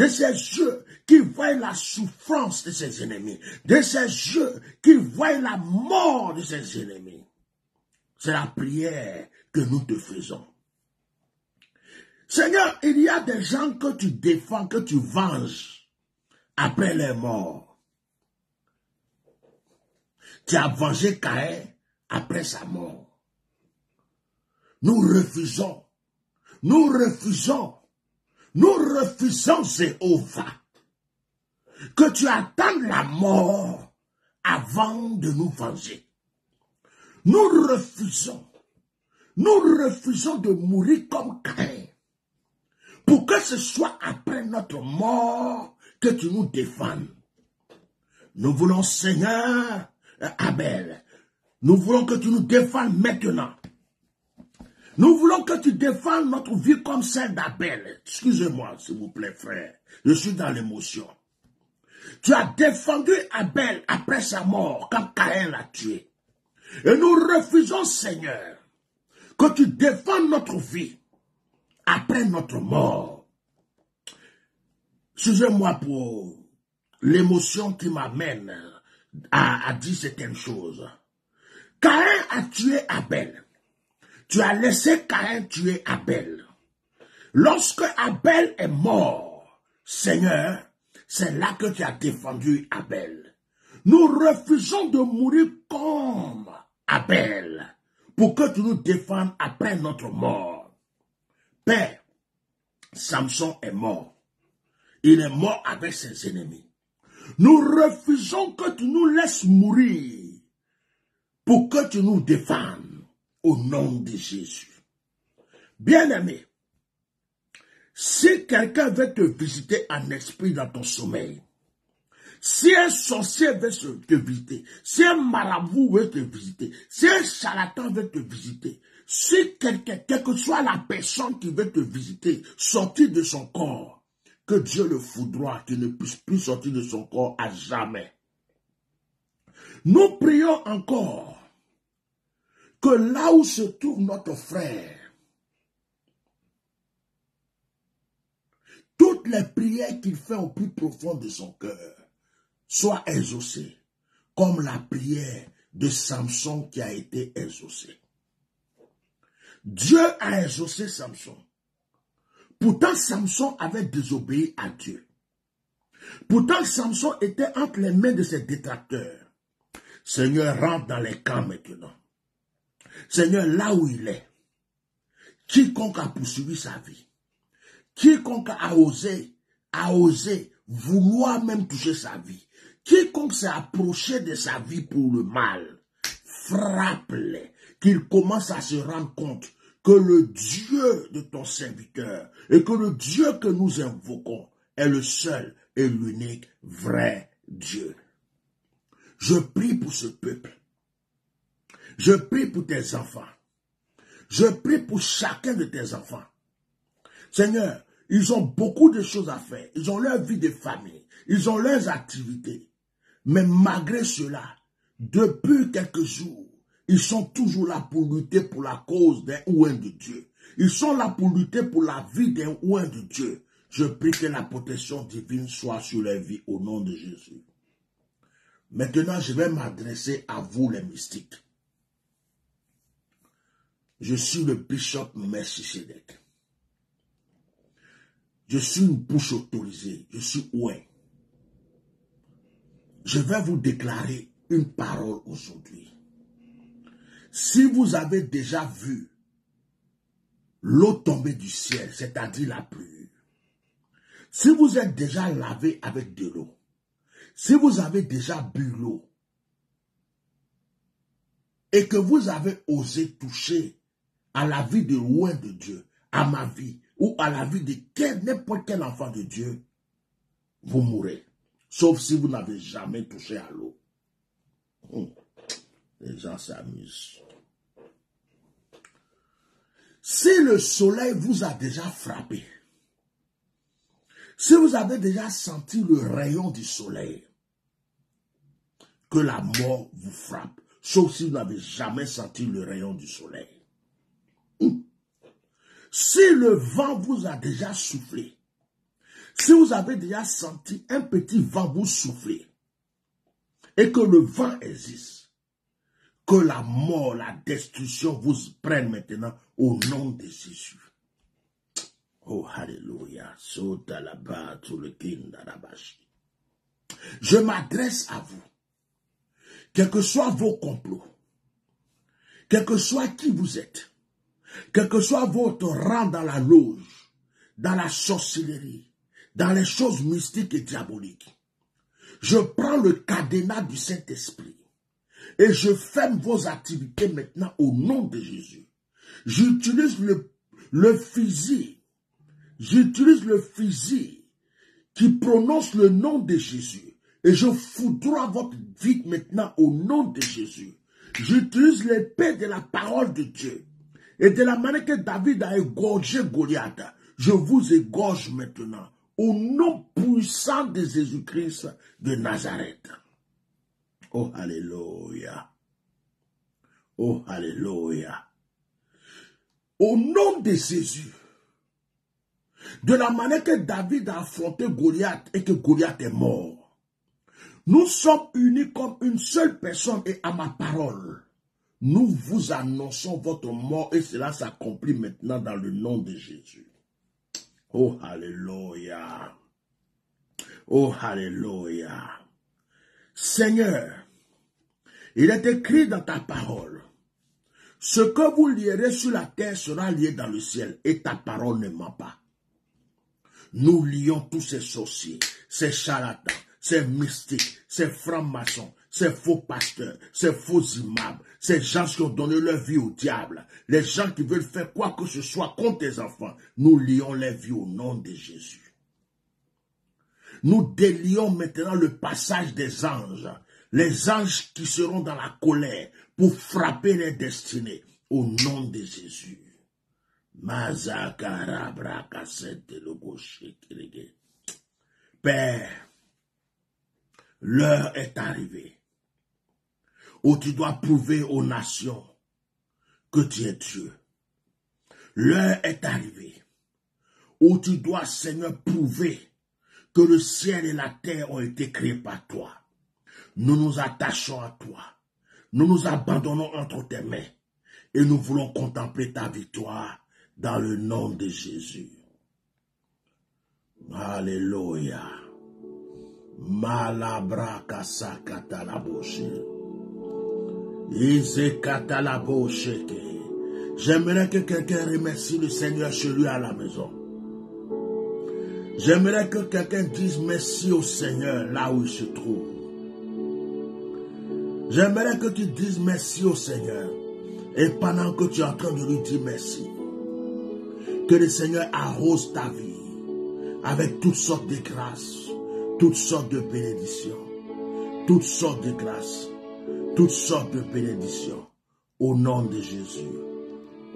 ses yeux, qu'il voit la souffrance de ses ennemis, de ses yeux, qu'il voit la mort de ses ennemis. C'est la prière que nous te faisons. Seigneur, il y a des gens que tu défends, que tu venges après les morts. Tu as vengé Caïn après sa mort. Nous refusons. Nous refusons. Nous refusons, Jéhovah, que tu attendes la mort avant de nous venger. Nous refusons de mourir comme Caïn, pour que ce soit après notre mort que tu nous défendes. Nous voulons, Seigneur, Abel, Nous voulons que tu nous défendes maintenant. Nous voulons que tu défendes notre vie comme celle d'Abel. Excusez-moi, s'il vous plaît, frère. Je suis dans l'émotion. Tu as défendu Abel après sa mort, quand Caïn l'a tué. Et nous refusons, Seigneur, que tu défendes notre vie après notre mort. Excusez-moi pour l'émotion qui m'amène à dire certaines choses. Caïn a tué Abel. Tu as laissé Caïn tuer Abel. Lorsque Abel est mort, Seigneur, c'est là que tu as défendu Abel. Nous refusons de mourir comme Abel pour que tu nous défendes après notre mort. Père, Samson est mort. Il est mort avec ses ennemis. Nous refusons que tu nous laisses mourir pour que tu nous défendes au nom de Jésus. Bien-aimé, si quelqu'un veut te visiter en esprit dans ton sommeil, si un sorcier veut te visiter, si un marabout veut te visiter, si un charlatan veut te visiter, si quelqu'un, quelle que soit la personne qui veut te visiter, sortir de son corps, que Dieu le foudroie, qu'il ne puisse plus sortir de son corps à jamais. Nous prions encore que là où se trouve notre frère, toutes les prières qu'il fait au plus profond de son cœur soient exaucées, comme la prière de Samson qui a été exaucée. Dieu a exaucé Samson. Pourtant, Samson avait désobéi à Dieu. Pourtant, Samson était entre les mains de ses détracteurs. Seigneur, rentre dans les camps maintenant. Seigneur, là où il est, quiconque a poursuivi sa vie, quiconque a osé vouloir même toucher sa vie, quiconque s'est approché de sa vie pour le mal, frappe-les, qu'il commence à se rendre compte que le Dieu de ton serviteur et que le Dieu que nous invoquons est le seul et l'unique vrai Dieu. Je prie pour ce peuple. Je prie pour tes enfants. Je prie pour chacun de tes enfants. Seigneur, ils ont beaucoup de choses à faire. Ils ont leur vie de famille. Ils ont leurs activités. Mais malgré cela, depuis quelques jours, ils sont toujours là pour lutter pour la cause d'un ou un de Dieu. Ils sont là pour lutter pour la vie d'un ou un de Dieu. Je prie que la protection divine soit sur leur vie au nom de Jésus. Maintenant, je vais m'adresser à vous les mystiques. Je suis le bishop Melchisedec. Je suis une bouche autorisée. Je suis ouin. Je vais vous déclarer une parole aujourd'hui. Si vous avez déjà vu l'eau tomber du ciel, c'est-à-dire la pluie, si vous êtes déjà lavé avec de l'eau, si vous avez déjà bu l'eau, et que vous avez osé toucher à la vie de loin de Dieu, à ma vie, ou à la vie de n'importe quel enfant de Dieu, vous mourrez. Sauf si vous n'avez jamais touché à l'eau. Les gens s'amusent. Si le soleil vous a déjà frappé, si vous avez déjà senti le rayon du soleil, que la mort vous frappe, sauf si vous n'avez jamais senti le rayon du soleil. Si le vent vous a déjà soufflé, si vous avez déjà senti un petit vent vous souffler, et que le vent existe, que la mort, la destruction vous prenne maintenant au nom de Jésus. Oh, alléluia. Je m'adresse à vous. Quels que soient vos complots, quel que soit qui vous êtes, quel que soit votre rang dans la loge, dans la sorcellerie, dans les choses mystiques et diaboliques, je prends le cadenas du Saint-Esprit et je ferme vos activités maintenant au nom de Jésus. J'utilise le fusil. J'utilise le fusil qui prononce le nom de Jésus. Et je foudroie votre vie maintenant au nom de Jésus. J'utilise l'épée de la parole de Dieu. Et de la manière que David a égorgé Goliath, je vous égorge maintenant. Au nom puissant de Jésus-Christ de Nazareth. Oh, alléluia. Oh, alléluia. Au nom de Jésus, de la manière que David a affronté Goliath et que Goliath est mort, nous sommes unis comme une seule personne et à ma parole. Nous vous annonçons votre mort et cela s'accomplit maintenant dans le nom de Jésus. Oh, alléluia. Oh, alléluia. Seigneur, il est écrit dans ta parole, ce que vous lierez sur la terre sera lié dans le ciel et ta parole ne ment pas. Nous lions tous ces sorciers, ces charlatans, ces mystiques, ces francs-maçons, ces faux pasteurs, ces faux imams, ces gens qui ont donné leur vie au diable, les gens qui veulent faire quoi que ce soit contre tes enfants. Nous lions les vies au nom de Jésus. Nous délions maintenant le passage des anges, les anges qui seront dans la colère pour frapper les destinées au nom de Jésus. Père, l'heure est arrivée où tu dois prouver aux nations que tu es Dieu. L'heure est arrivée où tu dois, Seigneur, prouver que le ciel et la terre ont été créés par toi. Nous nous attachons à toi. Nous nous abandonnons entre tes mains et nous voulons contempler ta victoire dans le nom de Jésus. Alléluia. Malabraka sakatalaboshe. Izekatalaboshe. J'aimerais que quelqu'un remercie le Seigneur chez lui à la maison. J'aimerais que quelqu'un dise merci au Seigneur là où il se trouve. J'aimerais que tu dises merci au Seigneur. Et pendant que tu es en train de lui dire merci, que le Seigneur arrose ta vie avec toutes sortes de grâces, toutes sortes de bénédictions, toutes sortes de grâces, toutes sortes de bénédictions. Au nom de Jésus,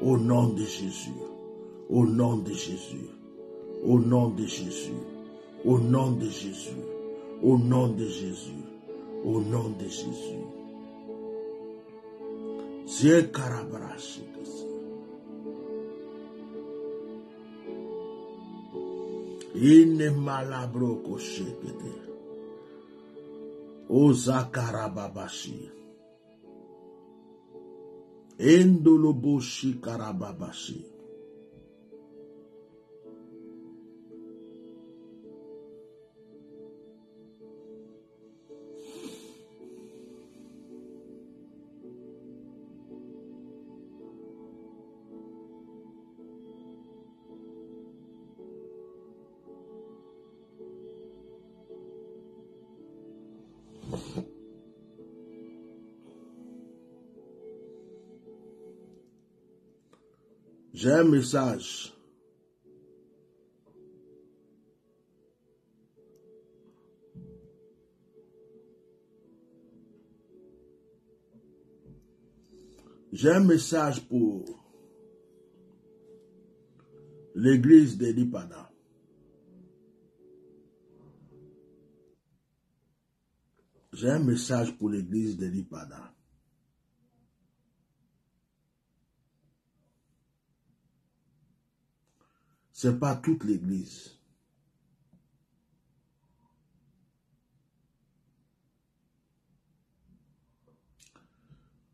au nom de Jésus, au nom de Jésus, au nom de Jésus, au nom de Jésus, au nom de Jésus, au nom de Jésus. Dieu Karabrashi. Ine malabro koshekete. Oza karababashi. Endoloboshi karababashi. J'ai un message. J'ai un message pour l'église d'Elipada. J'ai un message pour l'église d'Elipada. Ce n'est pas toute l'église.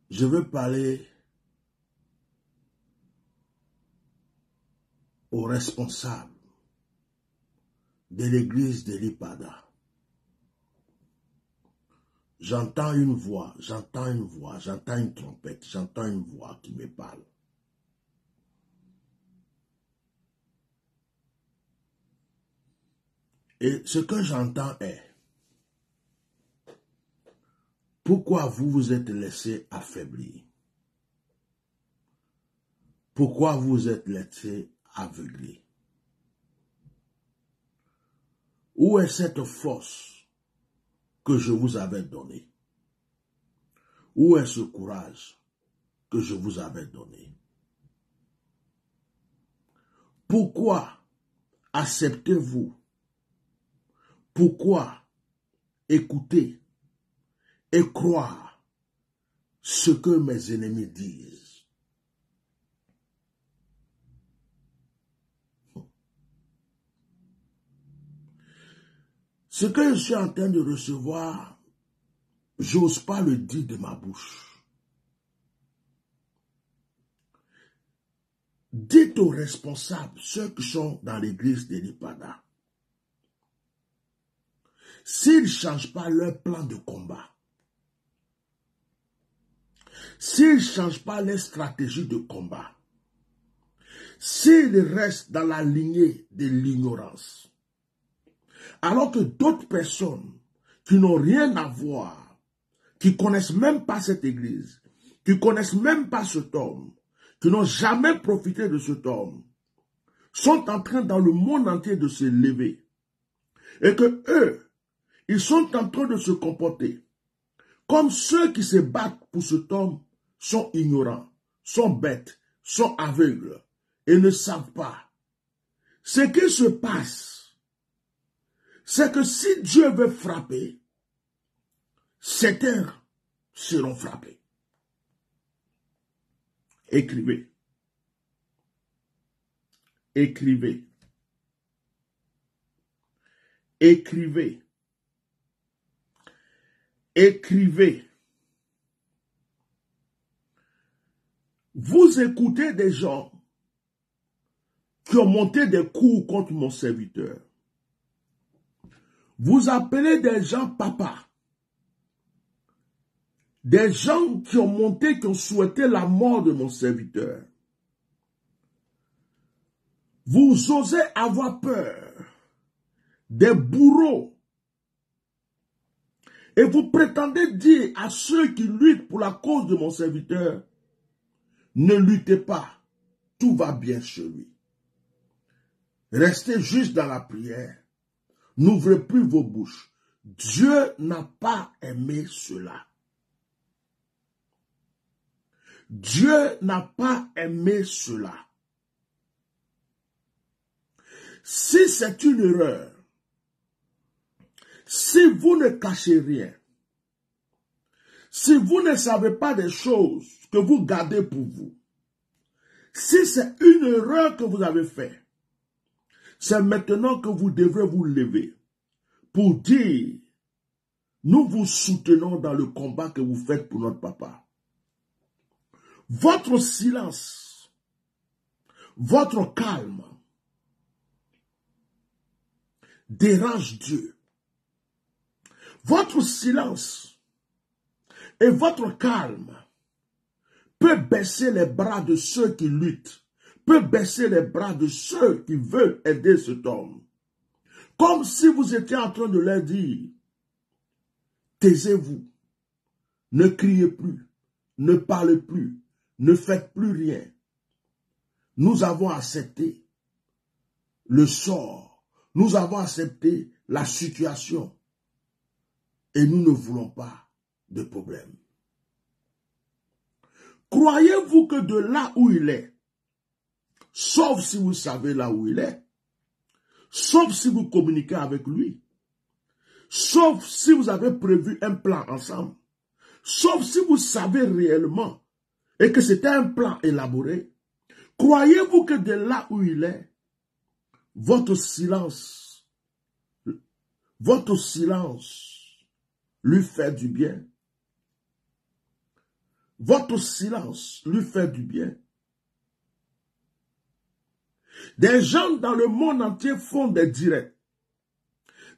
Je veux parler aux responsables de l'église d'Elipada. J'entends une voix, j'entends une voix, j'entends une trompette, j'entends une voix qui me parle. Et ce que j'entends est, pourquoi vous vous êtes laissé affaiblir? Pourquoi vous vous êtes laissé aveugler? Où est cette force que je vous avais donnée? Où est ce courage que je vous avais donné? Pourquoi acceptez-vous? Pourquoi écouter et croire ce que mes ennemis disent? Ce que je suis en train de recevoir, j'ose pas le dire de ma bouche. Dites aux responsables, ceux qui sont dans l'église de l'Ipada, s'ils ne changent pas leur plan de combat, s'ils ne changent pas leur stratégie de combat, s'ils restent dans la lignée de l'ignorance, alors que d'autres personnes qui n'ont rien à voir, qui ne connaissent même pas cette église, qui ne connaissent même pas cet homme, qui n'ont jamais profité de cet homme, sont en train dans le monde entier de se lever. Et que eux, ils sont en train de se comporter comme ceux qui se battent pour cet homme sont ignorants, sont bêtes, sont aveugles et ne savent pas. Ce qui se passe, c'est que si Dieu veut frapper, certains seront frappés. Écrivez. Écrivez. Écrivez. Écrivez. Vous écoutez des gens qui ont monté des coups contre mon serviteur. Vous appelez des gens papa. Des gens qui ont monté, qui ont souhaité la mort de mon serviteur. Vous osez avoir peur des bourreaux. Et vous prétendez dire à ceux qui luttent pour la cause de mon serviteur, ne luttez pas, tout va bien chez lui. Restez juste dans la prière. N'ouvrez plus vos bouches. Dieu n'a pas aimé cela. Dieu n'a pas aimé cela. Si c'est une erreur, si vous ne cachez rien, si vous ne savez pas des choses que vous gardez pour vous, si c'est une erreur que vous avez faite, c'est maintenant que vous devrez vous lever pour dire, nous vous soutenons dans le combat que vous faites pour notre papa. Votre silence, votre calme dérange Dieu. Votre silence et votre calme peut baisser les bras de ceux qui luttent, peut baisser les bras de ceux qui veulent aider cet homme. Comme si vous étiez en train de leur dire, taisez-vous, ne criez plus, ne parlez plus, ne faites plus rien. Nous avons accepté le sort, nous avons accepté la situation et nous ne voulons pas de problème. Croyez-vous que de là où il est, sauf si vous savez là où il est, sauf si vous communiquez avec lui, sauf si vous avez prévu un plan ensemble, sauf si vous savez réellement et que c'était un plan élaboré, croyez-vous que de là où il est, votre silence lui fait du bien? Votre silence lui fait du bien. Des gens dans le monde entier font des directs.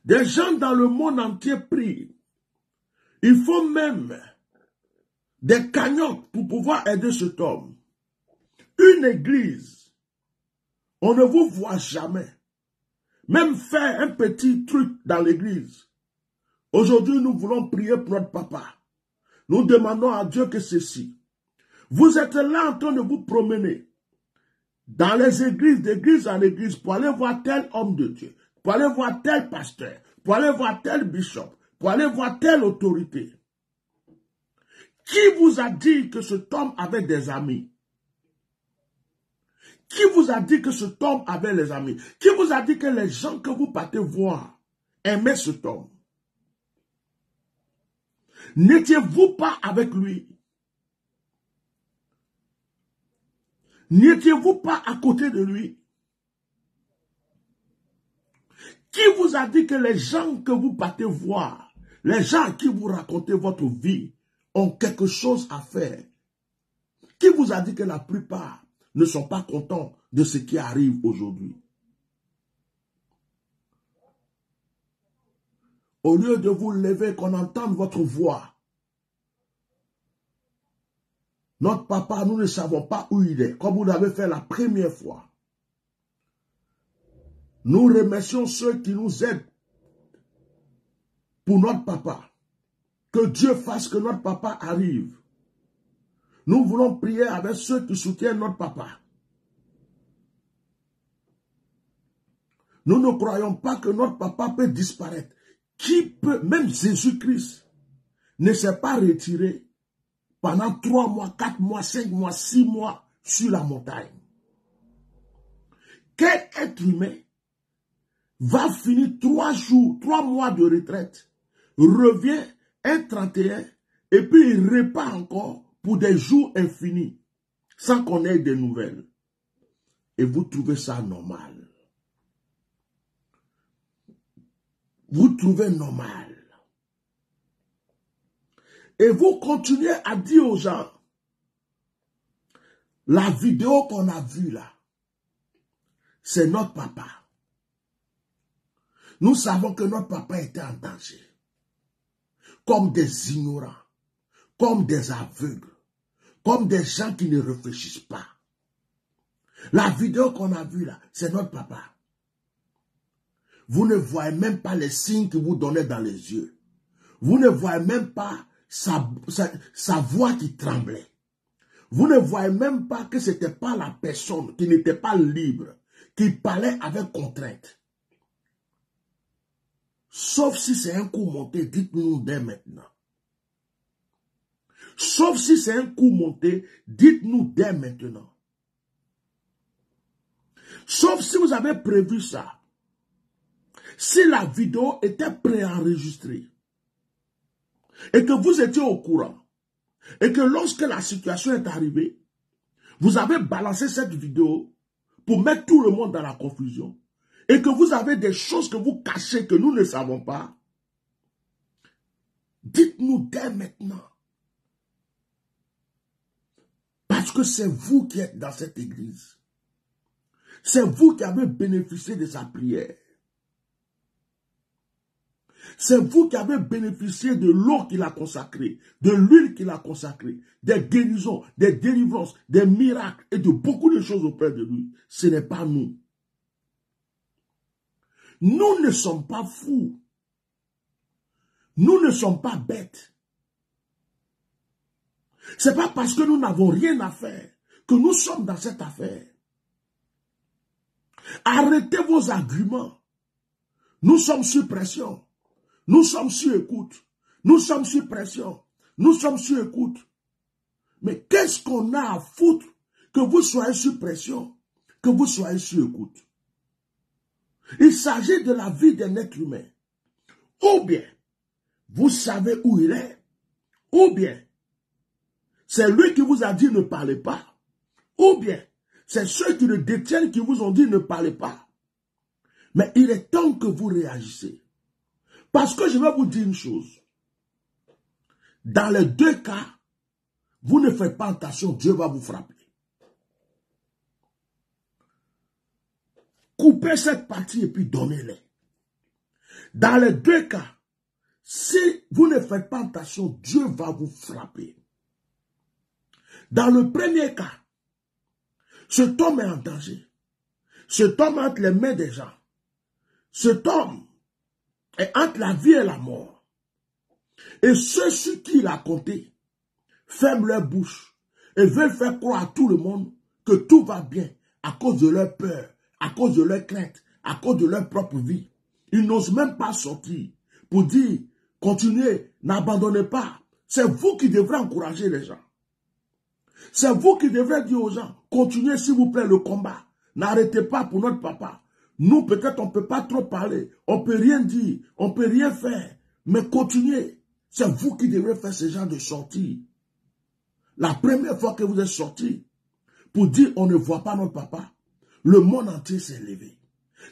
Des gens dans le monde entier prient. Ils font même des cagnottes pour pouvoir aider cet homme. Une église, on ne vous voit jamais. Même faire un petit truc dans l'église. Aujourd'hui, nous voulons prier pour notre papa. Nous demandons à Dieu que ceci. Vous êtes là en train de vous promener dans les églises, d'église en église, pour aller voir tel homme de Dieu, pour aller voir tel pasteur, pour aller voir tel bishop, pour aller voir telle autorité. Qui vous a dit que cet homme avait des amis? Qui vous a dit que cet homme avait les amis? Qui vous a dit que les gens que vous partez voir aimaient cet homme? N'étiez-vous pas avec lui? N'étiez-vous pas à côté de lui? Qui vous a dit que les gens que vous partez voir, les gens à qui vous racontez votre vie, ont quelque chose à faire? Qui vous a dit que la plupart ne sont pas contents de ce qui arrive aujourd'hui? Au lieu de vous lever, qu'on entende votre voix, notre papa, nous ne savons pas où il est, comme vous l'avez fait la première fois. Nous remercions ceux qui nous aident pour notre papa. Que Dieu fasse que notre papa arrive. Nous voulons prier avec ceux qui soutiennent notre papa. Nous ne croyons pas que notre papa peut disparaître. Qui peut, même Jésus-Christ, ne s'est pas retiré pendant 3 mois, 4 mois, 5 mois, 6 mois sur la montagne. Quel être humain va finir 3 jours, 3 mois de retraite, revient un 31 et puis il repart encore pour des jours infinis sans qu'on ait des nouvelles? Et vous trouvez ça normal? Vous trouvez normal? Et vous continuez à dire aux gens, la vidéo qu'on a vue là, c'est notre papa. Nous savons que notre papa était en danger. Comme des ignorants, comme des aveugles, comme des gens qui ne réfléchissent pas. La vidéo qu'on a vue là, c'est notre papa. Vous ne voyez même pas les signes qu'il vous donnait dans les yeux. Vous ne voyez même pas sa voix qui tremblait. Vous ne voyez même pas que ce n'était pas la personne qui n'était pas libre, qui parlait avec contrainte. Sauf si c'est un coup monté, dites-nous dès maintenant. Sauf si c'est un coup monté, dites-nous dès maintenant. Sauf si vous avez prévu ça. Si la vidéo était préenregistrée et que vous étiez au courant et que lorsque la situation est arrivée, vous avez balancé cette vidéo pour mettre tout le monde dans la confusion et que vous avez des choses que vous cachez que nous ne savons pas, dites-nous dès maintenant. Parce que c'est vous qui êtes dans cette église. C'est vous qui avez bénéficié de sa prière. C'est vous qui avez bénéficié de l'eau qu'il a consacrée, de l'huile qu'il a consacrée, des guérisons, des délivrances, des miracles et de beaucoup de choses auprès de lui. Ce n'est pas nous. Nous ne sommes pas fous. Nous ne sommes pas bêtes. Ce n'est pas parce que nous n'avons rien à faire que nous sommes dans cette affaire. Arrêtez vos arguments. Nous sommes sous pression. Nous sommes sur écoute. Nous sommes sur pression. Nous sommes sur écoute. Mais qu'est-ce qu'on a à foutre que vous soyez sur pression, que vous soyez sur écoute? Il s'agit de la vie d'un être humain. Ou bien, vous savez où il est. Ou bien, c'est lui qui vous a dit ne parlez pas. Ou bien, c'est ceux qui le détiennent qui vous ont dit ne parlez pas. Mais il est temps que vous réagissez. Parce que je vais vous dire une chose. Dans les deux cas, vous ne faites pas attention, Dieu va vous frapper. Coupez cette partie et puis donnez-les. Dans les deux cas, si vous ne faites pas attention, Dieu va vous frapper. Dans le premier cas, cet homme est en danger. Cet homme est entre les mains des gens. Cet homme est entre la vie et la mort. Et ceux sur qui il a compté ferment leur bouche et veulent faire croire à tout le monde que tout va bien à cause de leur peur, à cause de leur crainte, à cause de leur propre vie. Ils n'osent même pas sortir pour dire, continuez, n'abandonnez pas, C'est vous qui devrez encourager les gens. C'est vous qui devrez dire aux gens, continuez s'il vous plaît le combat. N'arrêtez pas pour notre papa. Nous, peut-être, on ne peut pas trop parler. On ne peut rien dire. On ne peut rien faire. Mais continuez. C'est vous qui devrez faire ce genre de sortie. La première fois que vous êtes sorti pour dire on ne voit pas notre papa, le monde entier s'est levé.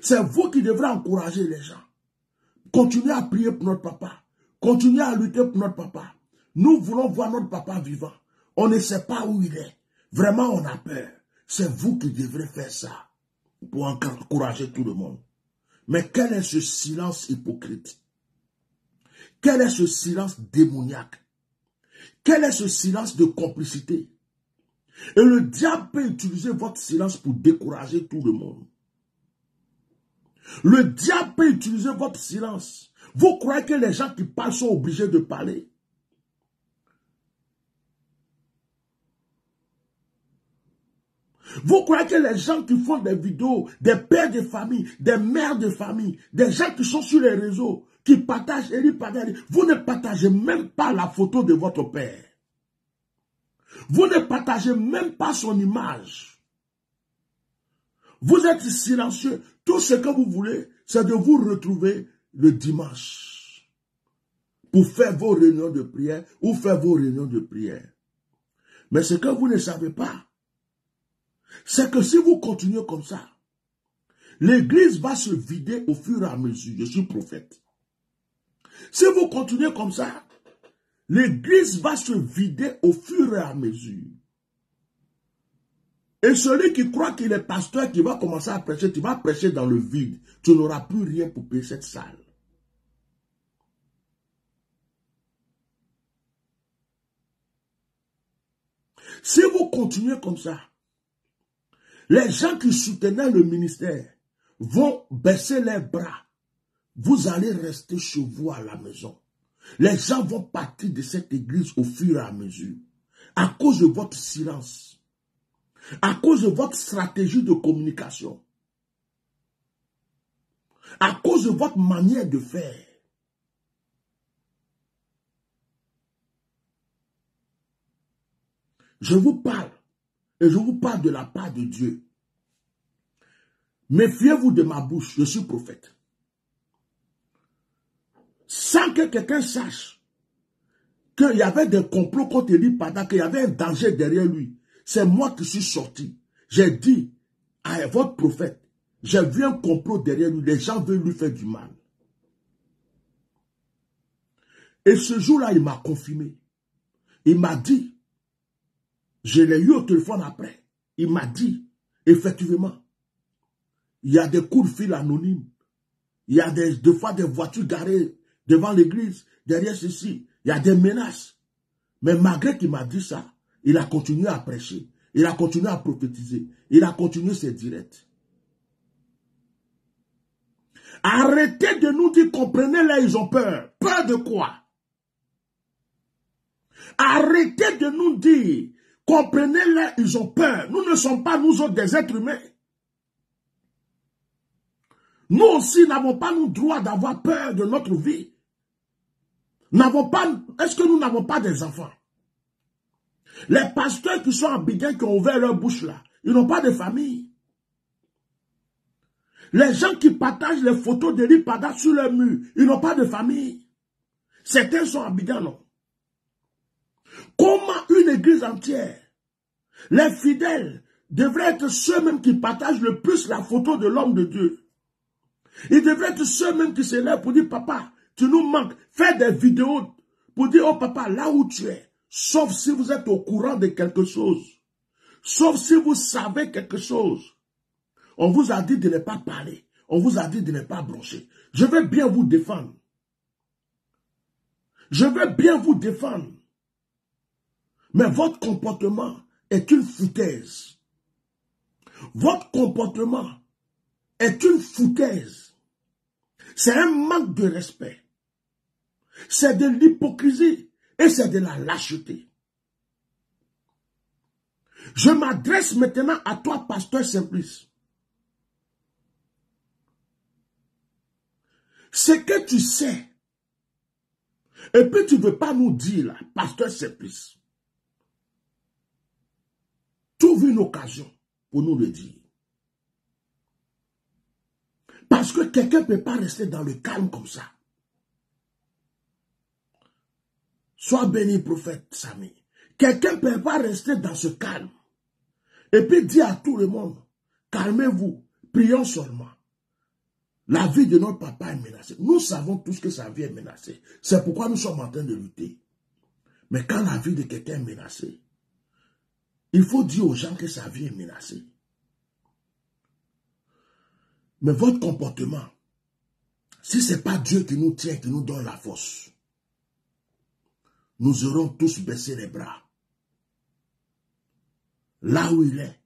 C'est vous qui devrez encourager les gens. Continuez à prier pour notre papa. Continuez à lutter pour notre papa. Nous voulons voir notre papa vivant. On ne sait pas où il est. Vraiment, on a peur. C'est vous qui devrez faire ça pour encourager tout le monde. Mais quel est ce silence hypocrite? Quel est ce silence démoniaque? Quel est ce silence de complicité? Et le diable peut utiliser votre silence pour décourager tout le monde. Le diable peut utiliser votre silence. Vous croyez que les gens qui parlent sont obligés de parler? Vous croyez que les gens qui font des vidéos, des pères de famille, des mères de famille, des gens qui sont sur les réseaux, qui partagent et partagent, vous ne partagez même pas la photo de votre père. Vous ne partagez même pas son image. Vous êtes silencieux. Tout ce que vous voulez, c'est de vous retrouver le dimanche pour faire vos réunions de prière ou faire vos réunions de prière. Mais ce que vous ne savez pas, c'est que si vous continuez comme ça, l'église va se vider au fur et à mesure. Je suis prophète. Si vous continuez comme ça, l'église va se vider au fur et à mesure. Et celui qui croit qu'il est pasteur, qui va commencer à prêcher, tu vas prêcher dans le vide. Tu n'auras plus rien pour payer cette salle. Si vous continuez comme ça, les gens qui soutenaient le ministère vont baisser les bras. Vous allez rester chez vous à la maison. Les gens vont partir de cette église au fur et à mesure. À cause de votre silence. À cause de votre stratégie de communication. À cause de votre manière de faire. Je vous parle. Et je vous parle de la part de Dieu. Méfiez-vous de ma bouche, je suis prophète. Sans que quelqu'un sache qu'il y avait des complots contre Eli Pada, qu'il y avait un danger derrière lui. C'est moi qui suis sorti. J'ai dit à votre prophète, j'ai vu un complot derrière lui, les gens veulent lui faire du mal. Et ce jour-là, il m'a confirmé. Il m'a dit, je l'ai eu au téléphone après, il m'a dit, effectivement, il y a des coups de fil anonymes, il y a des fois des voitures garées devant l'église, derrière ceci, il y a des menaces. Mais malgré qu'il m'a dit ça, il a continué à prêcher, il a continué à prophétiser, il a continué ses directs. Arrêtez de nous dire, comprenez-les, ils ont peur. Peur de quoi? Arrêtez de nous dire, comprenez-les, ils ont peur. Nous ne sommes pas, nous autres, des êtres humains. Nous aussi n'avons pas le droit d'avoir peur de notre vie. Est-ce que nous n'avons pas des enfants? Les pasteurs qui sont à Bidjan, qui ont ouvert leur bouche là, ils n'ont pas de famille. Les gens qui partagent les photos d'Eli Pada sur leur mur, ils n'ont pas de famille. Certains sont à Bidjan, non. Comment une église entière, les fidèles, devraient être ceux-mêmes qui partagent le plus la photo de l'homme de Dieu? Ils devraient être ceux-mêmes qui se lèvent pour dire, papa, tu nous manques. Faire des vidéos pour dire, oh papa, là où tu es, sauf si vous êtes au courant de quelque chose, sauf si vous savez quelque chose. On vous a dit de ne pas parler, on vous a dit de ne pas broncher. Je vais bien vous défendre. Je vais bien vous défendre. Mais votre comportement est une foutaise. Votre comportement est une foutaise. C'est un manque de respect. C'est de l'hypocrisie et c'est de la lâcheté. Je m'adresse maintenant à toi, pasteur Simplice. Ce que tu sais, Et puis tu ne veux pas nous dire, là, pasteur Simplice, trouve une occasion pour nous le dire. Parce que quelqu'un ne peut pas rester dans le calme comme ça. Sois béni, prophète Samy. Quelqu'un ne peut pas rester dans ce calme. Et puis dire à tout le monde, calmez-vous, prions seulement. La vie de notre papa est menacée. Nous savons tous que sa vie est menacée. C'est pourquoi nous sommes en train de lutter. Mais quand la vie de quelqu'un est menacée, il faut dire aux gens que sa vie est menacée. Mais votre comportement, si ce n'est pas Dieu qui nous tient, qui nous donne la force, nous aurons tous baissé les bras. Là où il est,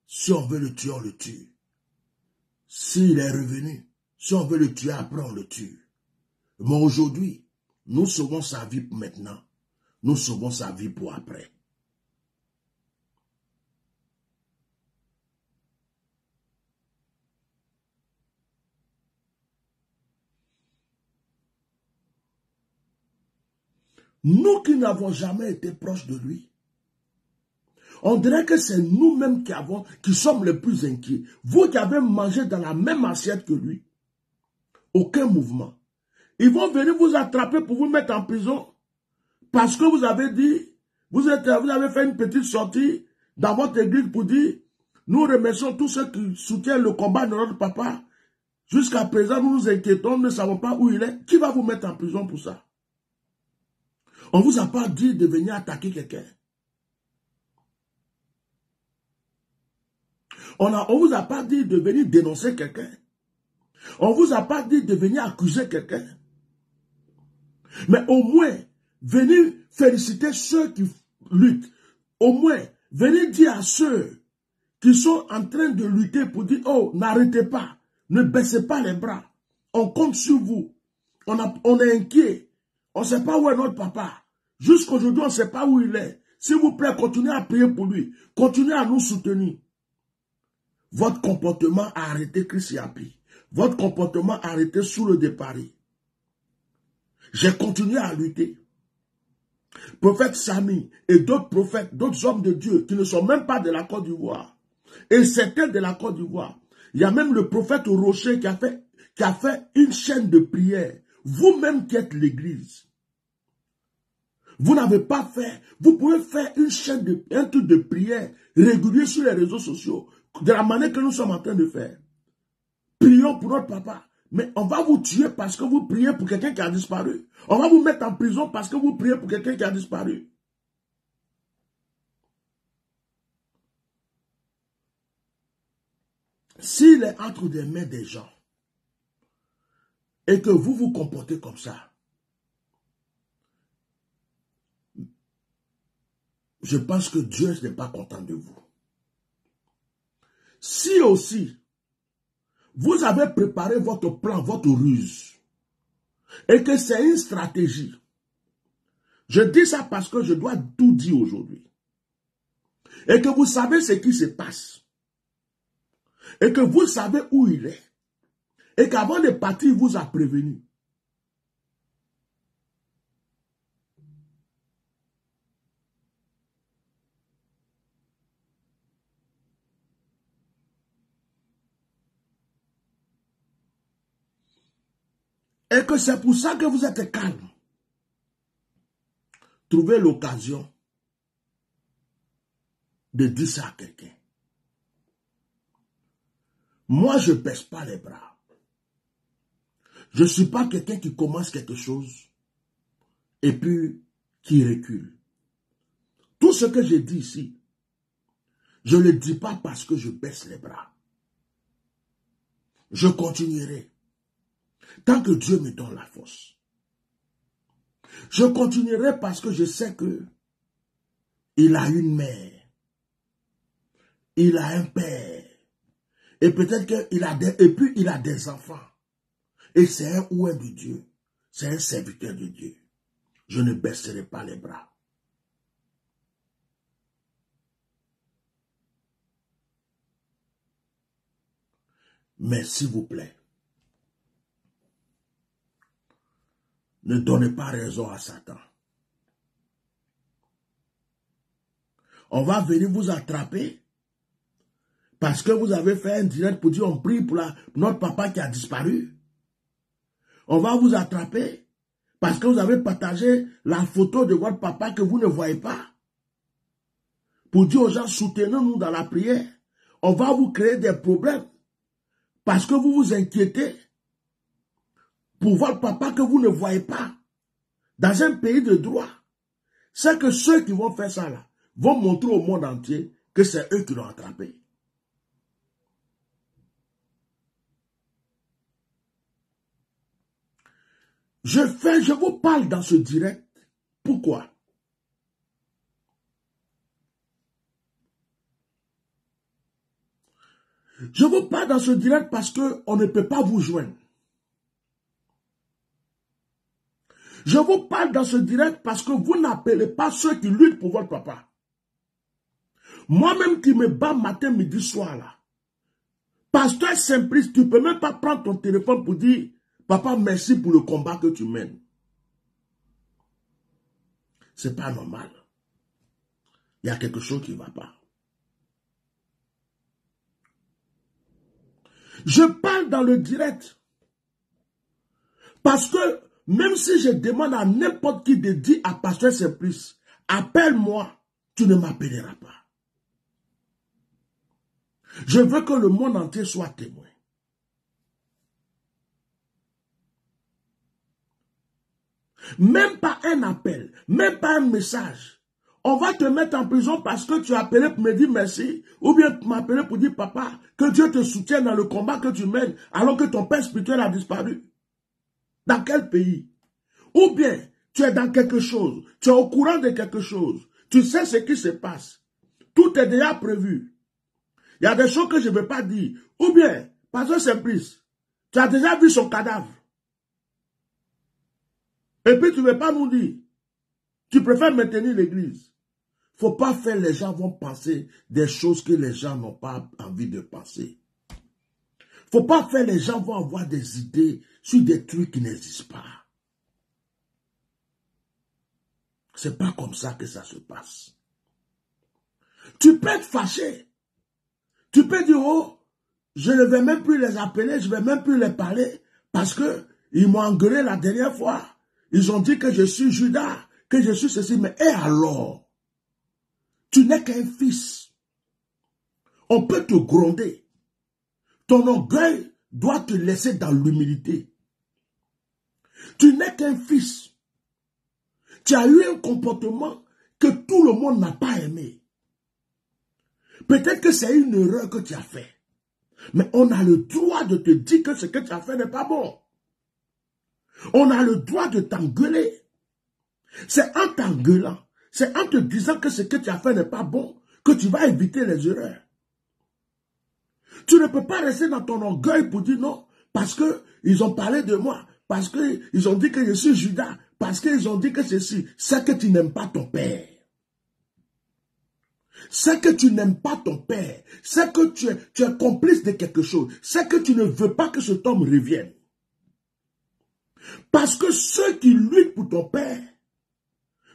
si on veut le tuer, on le tue. S'il est revenu, si on veut le tuer, après on le tue. Mais aujourd'hui, nous sauvons sa vie pour maintenant. Nous sauvons sa vie pour après. Nous qui n'avons jamais été proches de lui, on dirait que c'est nous-mêmes qui sommes les plus inquiets. Vous qui avez mangé dans la même assiette que lui, aucun mouvement. Ils vont venir vous attraper pour vous mettre en prison parce que vous avez dit, vous avez fait une petite sortie dans votre église pour dire, nous remercions tous ceux qui soutiennent le combat de notre papa. Jusqu'à présent, nous nous inquiétons, nous ne savons pas où il est. Qui va vous mettre en prison pour ça? On ne vous a pas dit de venir attaquer quelqu'un. On ne vous a pas dit de venir dénoncer quelqu'un. On ne vous a pas dit de venir accuser quelqu'un. Mais au moins, venez féliciter ceux qui luttent. Au moins, venez dire à ceux qui sont en train de lutter pour dire, oh, n'arrêtez pas, ne baissez pas les bras. On compte sur vous. On est inquiet. On ne sait pas où est notre papa. Jusqu'aujourd'hui, on ne sait pas où il est. S'il vous plaît, continuez à prier pour lui. Continuez à nous soutenir. Votre comportement a arrêté Christ Yapi. Votre comportement a arrêté sous le départ. J'ai continué à lutter. Prophète Samy et d'autres prophètes, d'autres hommes de Dieu qui ne sont même pas de la Côte d'Ivoire. Et certains de la Côte d'Ivoire. Il y a même le prophète au Rocher qui a fait une chaîne de prière. Vous-même qui êtes l'église. Vous n'avez pas fait, vous pouvez faire une chaîne un truc de prière régulier sur les réseaux sociaux, de la manière que nous sommes en train de faire. Prions pour notre papa. Mais on va vous tuer parce que vous priez pour quelqu'un qui a disparu. On va vous mettre en prison parce que vous priez pour quelqu'un qui a disparu. S'il est entre des mains des gens et que vous vous comportez comme ça, je pense que Dieu n'est pas content de vous. Si aussi, vous avez préparé votre plan, votre ruse, et que c'est une stratégie, je dis ça parce que je dois tout dire aujourd'hui, et que vous savez ce qui se passe, et que vous savez où il est, et qu'avant de partir, il vous a prévenu. Et que c'est pour ça que vous êtes calme. Trouvez l'occasion de dire ça à quelqu'un. Moi, je ne baisse pas les bras. Je ne suis pas quelqu'un qui commence quelque chose et puis qui recule. Tout ce que je dis ici, je ne le dis pas parce que je baisse les bras. Je continuerai tant que Dieu me donne la force. Je continuerai parce que je sais que il a une mère, il a un père, et peut-être qu'il a il a des enfants. Et c'est un ouin de Dieu, c'est un serviteur de Dieu. Je ne baisserai pas les bras. Mais s'il vous plaît, Ne donnez pas raison à Satan. On va venir vous attraper parce que vous avez fait un direct pour dire on prie pour notre papa qui a disparu. On va vous attraper parce que vous avez partagé la photo de votre papa que vous ne voyez pas. Pour dire aux gens, soutenez-nous dans la prière. On va vous créer des problèmes parce que vous vous inquiétez pour votre papa que vous ne voyez pas. Dans un pays de droit, c'est que ceux qui vont faire ça là, vont montrer au monde entier que c'est eux qui l'ont attrapé. Je vous parle dans ce direct. Pourquoi? Je vous parle dans ce direct parce qu'on ne peut pas vous joindre. Je vous parle dans ce direct parce que vous n'appelez pas ceux qui luttent pour votre papa. Moi-même qui me bats matin, midi, soir là. Pasteur Simplice, tu ne peux même pas prendre ton téléphone pour dire papa, merci pour le combat que tu mènes. C'est pas normal. Il y a quelque chose qui ne va pas. Je parle dans le direct. Parce que même si je demande à n'importe qui de dire à Pasteur Simplice, appelle-moi, tu ne m'appelleras pas. Je veux que le monde entier soit témoin. Même pas un appel, même pas un message. On va te mettre en prison parce que tu as appelé pour me dire merci, ou bien tu m'as appelé pour dire papa, que Dieu te soutienne dans le combat que tu mènes, alors que ton père spirituel a disparu. Dans quel pays? Ou bien tu es dans quelque chose, tu es au courant de quelque chose, tu sais ce qui se passe. Tout est déjà prévu. Il y a des choses que je ne veux pas dire. Ou bien, Pasteur Simplice, tu as déjà vu son cadavre. Et puis tu ne veux pas nous dire. Tu préfères maintenir l'église. Il ne faut pas faire les gens vont penser des choses que les gens n'ont pas envie de penser. Il ne faut pas faire les gens vont avoir des idées sur des trucs qui n'existent pas. Ce n'est pas comme ça que ça se passe. Tu peux être fâché. Tu peux dire, oh, je ne vais même plus les appeler, je ne vais même plus les parler, parce que ils m'ont engueulé la dernière fois. Ils ont dit que je suis Judas, que je suis ceci, mais et alors? Tu n'es qu'un fils. On peut te gronder. Ton orgueil doit te laisser dans l'humilité. Tu n'es qu'un fils. Tu as eu un comportement que tout le monde n'a pas aimé. Peut-être que c'est une erreur que tu as fait. Mais on a le droit de te dire que ce que tu as fait n'est pas bon. On a le droit de t'engueuler. C'est en t'engueulant, c'est en te disant que ce que tu as fait n'est pas bon, que tu vas éviter les erreurs. Tu ne peux pas rester dans ton orgueil pour dire non, parce qu'ils ont parlé de moi, parce qu'ils ont dit que je suis Judas, parce qu'ils ont dit que ceci, c'est que tu n'aimes pas ton père. C'est que tu n'aimes pas ton père, c'est que tu es complice de quelque chose, c'est que tu ne veux pas que cet homme revienne. Parce que ceux qui luttent pour ton père,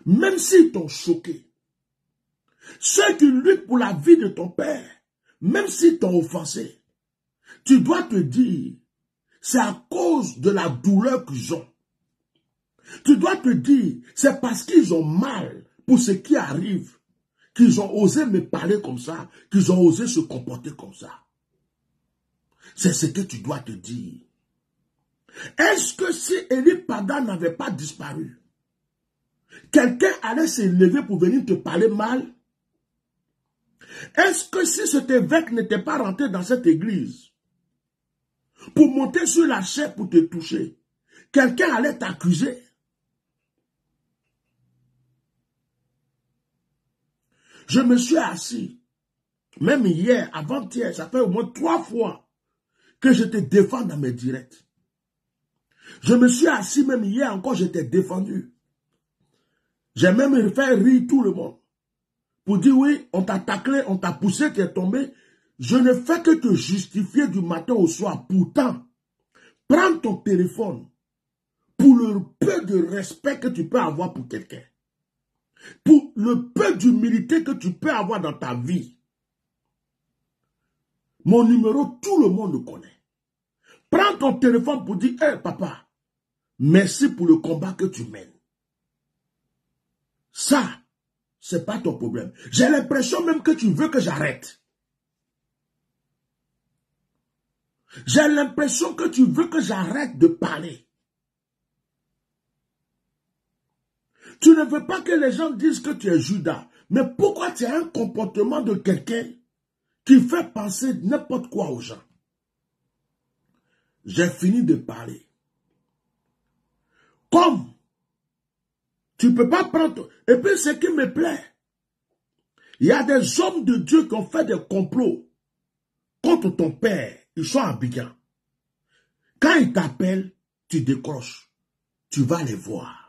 même s'ils t'ont choqué, ceux qui luttent pour la vie de ton père, même s'ils t'ont offensé, tu dois te dire, c'est à cause de la douleur qu'ils ont. Tu dois te dire, c'est parce qu'ils ont mal pour ce qui arrive, qu'ils ont osé me parler comme ça, qu'ils ont osé se comporter comme ça. C'est ce que tu dois te dire. Est-ce que si Élie Pada n'avait pas disparu, quelqu'un allait se lever pour venir te parler mal? Est-ce que si cet évêque n'était pas rentré dans cette église pour monter sur la chaise pour te toucher, quelqu'un allait t'accuser? Je me suis assis, même hier, avant-hier, ça fait au moins 3 fois que je te défends dans mes directs. Je me suis assis, même hier encore, je t'ai défendu. J'ai même fait rire tout le monde. Pour dire oui, on t'a taclé, on t'a poussé, tu es tombé. Je ne fais que te justifier du matin au soir. Pourtant, prends ton téléphone pour le peu de respect que tu peux avoir pour quelqu'un, pour le peu d'humilité que tu peux avoir dans ta vie. Mon numéro, tout le monde le connaît. Prends ton téléphone pour dire, hey, papa, merci pour le combat que tu mènes. Ça, c'est pas ton problème. J'ai l'impression même que tu veux que j'arrête. J'ai l'impression que tu veux que j'arrête de parler. Tu ne veux pas que les gens disent que tu es Judas. Mais pourquoi tu as un comportement de quelqu'un qui fait penser n'importe quoi aux gens? J'ai fini de parler. Comme tu ne peux pas prendre... Et puis ce qui me plaît, il y a des hommes de Dieu qui ont fait des complots contre ton père. Ils sont à Abidjan. Quand ils t'appellent, tu décroches. Tu vas les voir.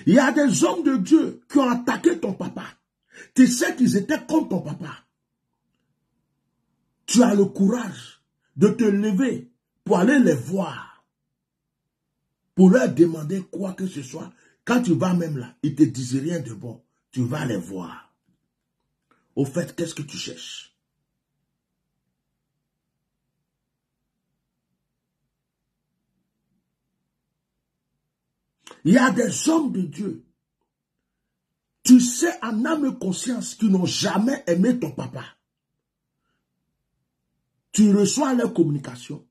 Il y a des hommes de Dieu qui ont attaqué ton papa. Tu sais qu'ils étaient contre ton papa. Tu as le courage de te lever pour aller les voir. Pour leur demander quoi que ce soit. Quand tu vas même là, ils ne te disent rien de bon. Tu vas les voir. Au fait, qu'est-ce que tu cherches? Il y a des hommes de Dieu, tu sais en âme et conscience, qui n'ont jamais aimé ton papa. Tu reçois leur communication,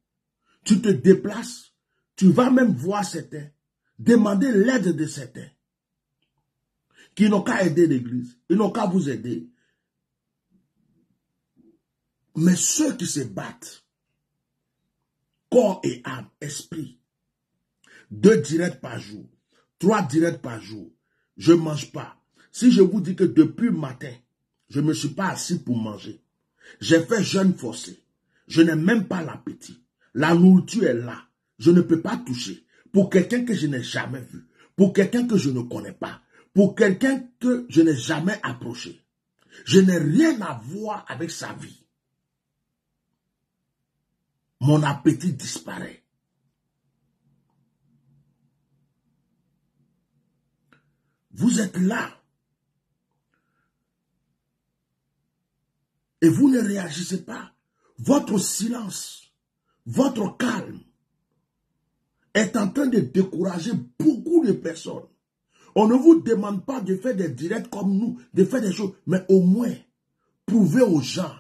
tu te déplaces, tu vas même voir certains, demander l'aide de certains, qui n'ont qu'à aider l'église, ils n'ont qu'à vous aider. Mais ceux qui se battent, corps et âme, esprit, 2 directs par jour, 3 directs par jour, je ne mange pas. Si je vous dis que depuis le matin, je ne me suis pas assis pour manger, j'ai fait jeûne forcé, je n'ai même pas l'appétit, la nourriture est là, je ne peux pas toucher, pour quelqu'un que je n'ai jamais vu, pour quelqu'un que je ne connais pas, pour quelqu'un que je n'ai jamais approché. Je n'ai rien à voir avec sa vie. Mon appétit disparaît. Vous êtes là. Et vous ne réagissez pas. Votre silence, votre calme est en train de décourager beaucoup de personnes. On ne vous demande pas de faire des directs comme nous, de faire des choses, mais au moins, prouvez aux gens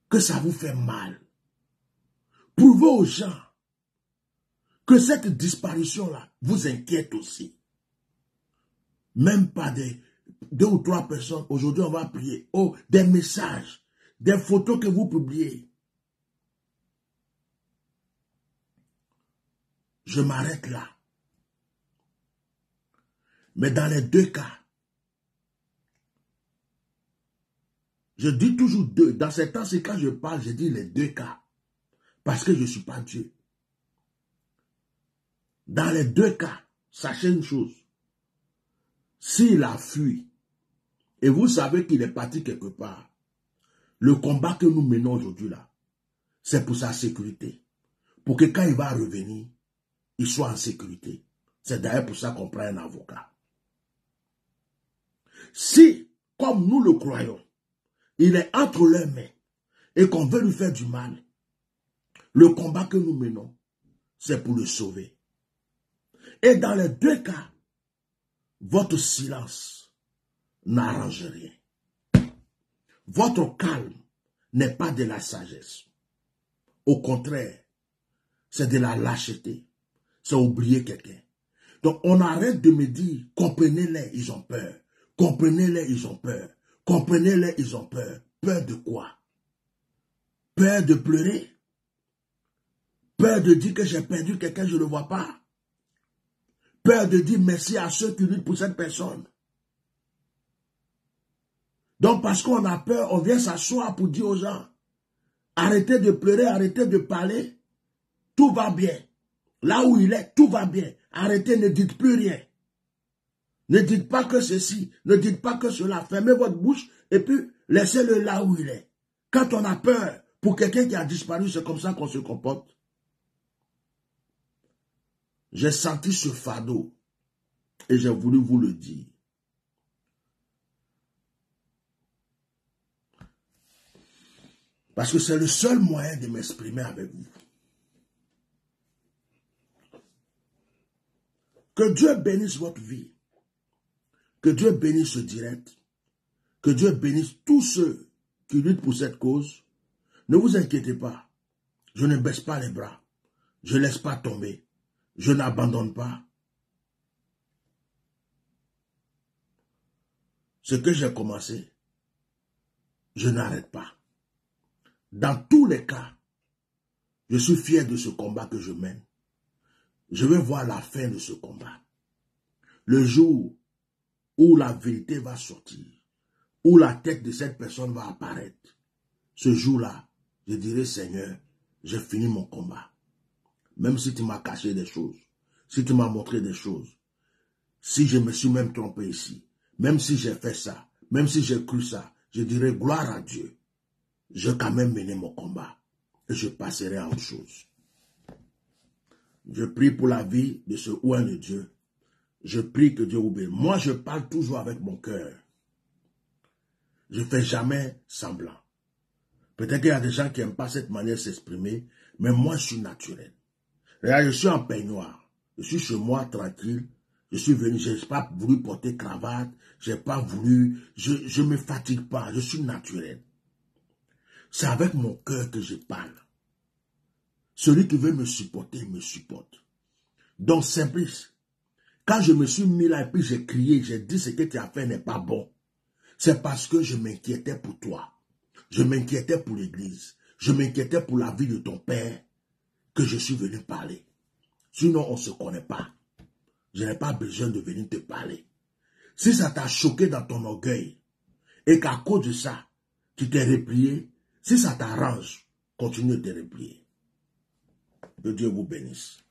que ça vous fait mal. Prouvez aux gens que cette disparition-là vous inquiète aussi. Même pas des 2 ou 3 personnes. Aujourd'hui, on va prier. Oh, des messages, des photos que vous publiez. Je m'arrête là. Mais dans les 2 cas, je dis toujours 2. Dans ces temps-ci, quand je parle, je dis les 2 cas. Parce que je ne suis pas Dieu. Dans les 2 cas, sachez une chose. S'il a fui, et vous savez qu'il est parti quelque part, le combat que nous menons aujourd'hui là, c'est pour sa sécurité. Pour que quand il va revenir, il soit en sécurité. C'est d'ailleurs pour ça qu'on prend un avocat. Si, comme nous le croyons, il est entre leurs mains et qu'on veut lui faire du mal, le combat que nous menons, c'est pour le sauver. Et dans les 2 cas, votre silence n'arrange rien. Votre calme n'est pas de la sagesse. Au contraire, c'est de la lâcheté. C'est oublier quelqu'un. Donc on arrête de me dire, comprenez-les, ils ont peur. Comprenez-les, ils ont peur. Comprenez-les, ils ont peur. Peur de quoi? Peur de pleurer? Peur de dire que j'ai perdu quelqu'un, je ne le vois pas? Peur de dire merci à ceux qui luttent pour cette personne? Donc parce qu'on a peur, on vient s'asseoir pour dire aux gens, arrêtez de pleurer, arrêtez de parler, tout va bien. Là où il est, tout va bien. Arrêtez, ne dites plus rien. Ne dites pas que ceci, ne dites pas que cela. Fermez votre bouche et puis laissez-le là où il est. Quand on a peur pour quelqu'un qui a disparu, c'est comme ça qu'on se comporte. J'ai senti ce fardeau et j'ai voulu vous le dire. Parce que c'est le seul moyen de m'exprimer avec vous. Que Dieu bénisse votre vie. Que Dieu bénisse ce direct. Que Dieu bénisse tous ceux qui luttent pour cette cause. Ne vous inquiétez pas. Je ne baisse pas les bras. Je ne laisse pas tomber. Je n'abandonne pas. Ce que j'ai commencé, je n'arrête pas. Dans tous les cas, je suis fier de ce combat que je mène. Je veux voir la fin de ce combat. Le jour où la vérité va sortir, où la tête de cette personne va apparaître, ce jour-là, je dirai, Seigneur, j'ai fini mon combat. Même si tu m'as caché des choses, si tu m'as montré des choses, si je me suis même trompé ici, même si j'ai fait ça, même si j'ai cru ça, je dirai gloire à Dieu. Je vais quand même mener mon combat et je passerai à autre chose. Je prie pour la vie de ce oint de Dieu. Je prie que Dieu vous bénisse. Moi, je parle toujours avec mon cœur. Je ne fais jamais semblant. Peut-être qu'il y a des gens qui n'aiment pas cette manière de s'exprimer, mais moi, je suis naturel. Regarde, je suis en peignoir. Je suis chez moi, tranquille. Je suis venu, je n'ai pas voulu porter cravate. Je n'ai pas voulu, je ne me fatigue pas. Je suis naturel. C'est avec mon cœur que je parle. Celui qui veut me supporter, me supporte. Donc, Simplice, quand je me suis mis là et puis j'ai crié, j'ai dit ce que tu as fait n'est pas bon, c'est parce que je m'inquiétais pour toi. Je m'inquiétais pour l'église. Je m'inquiétais pour la vie de ton père que je suis venu parler. Sinon, on ne se connaît pas. Je n'ai pas besoin de venir te parler. Si ça t'a choqué dans ton orgueil et qu'à cause de ça, tu t'es replié, si ça t'arrange, continue de te replier. Que Dieu vous bénisse.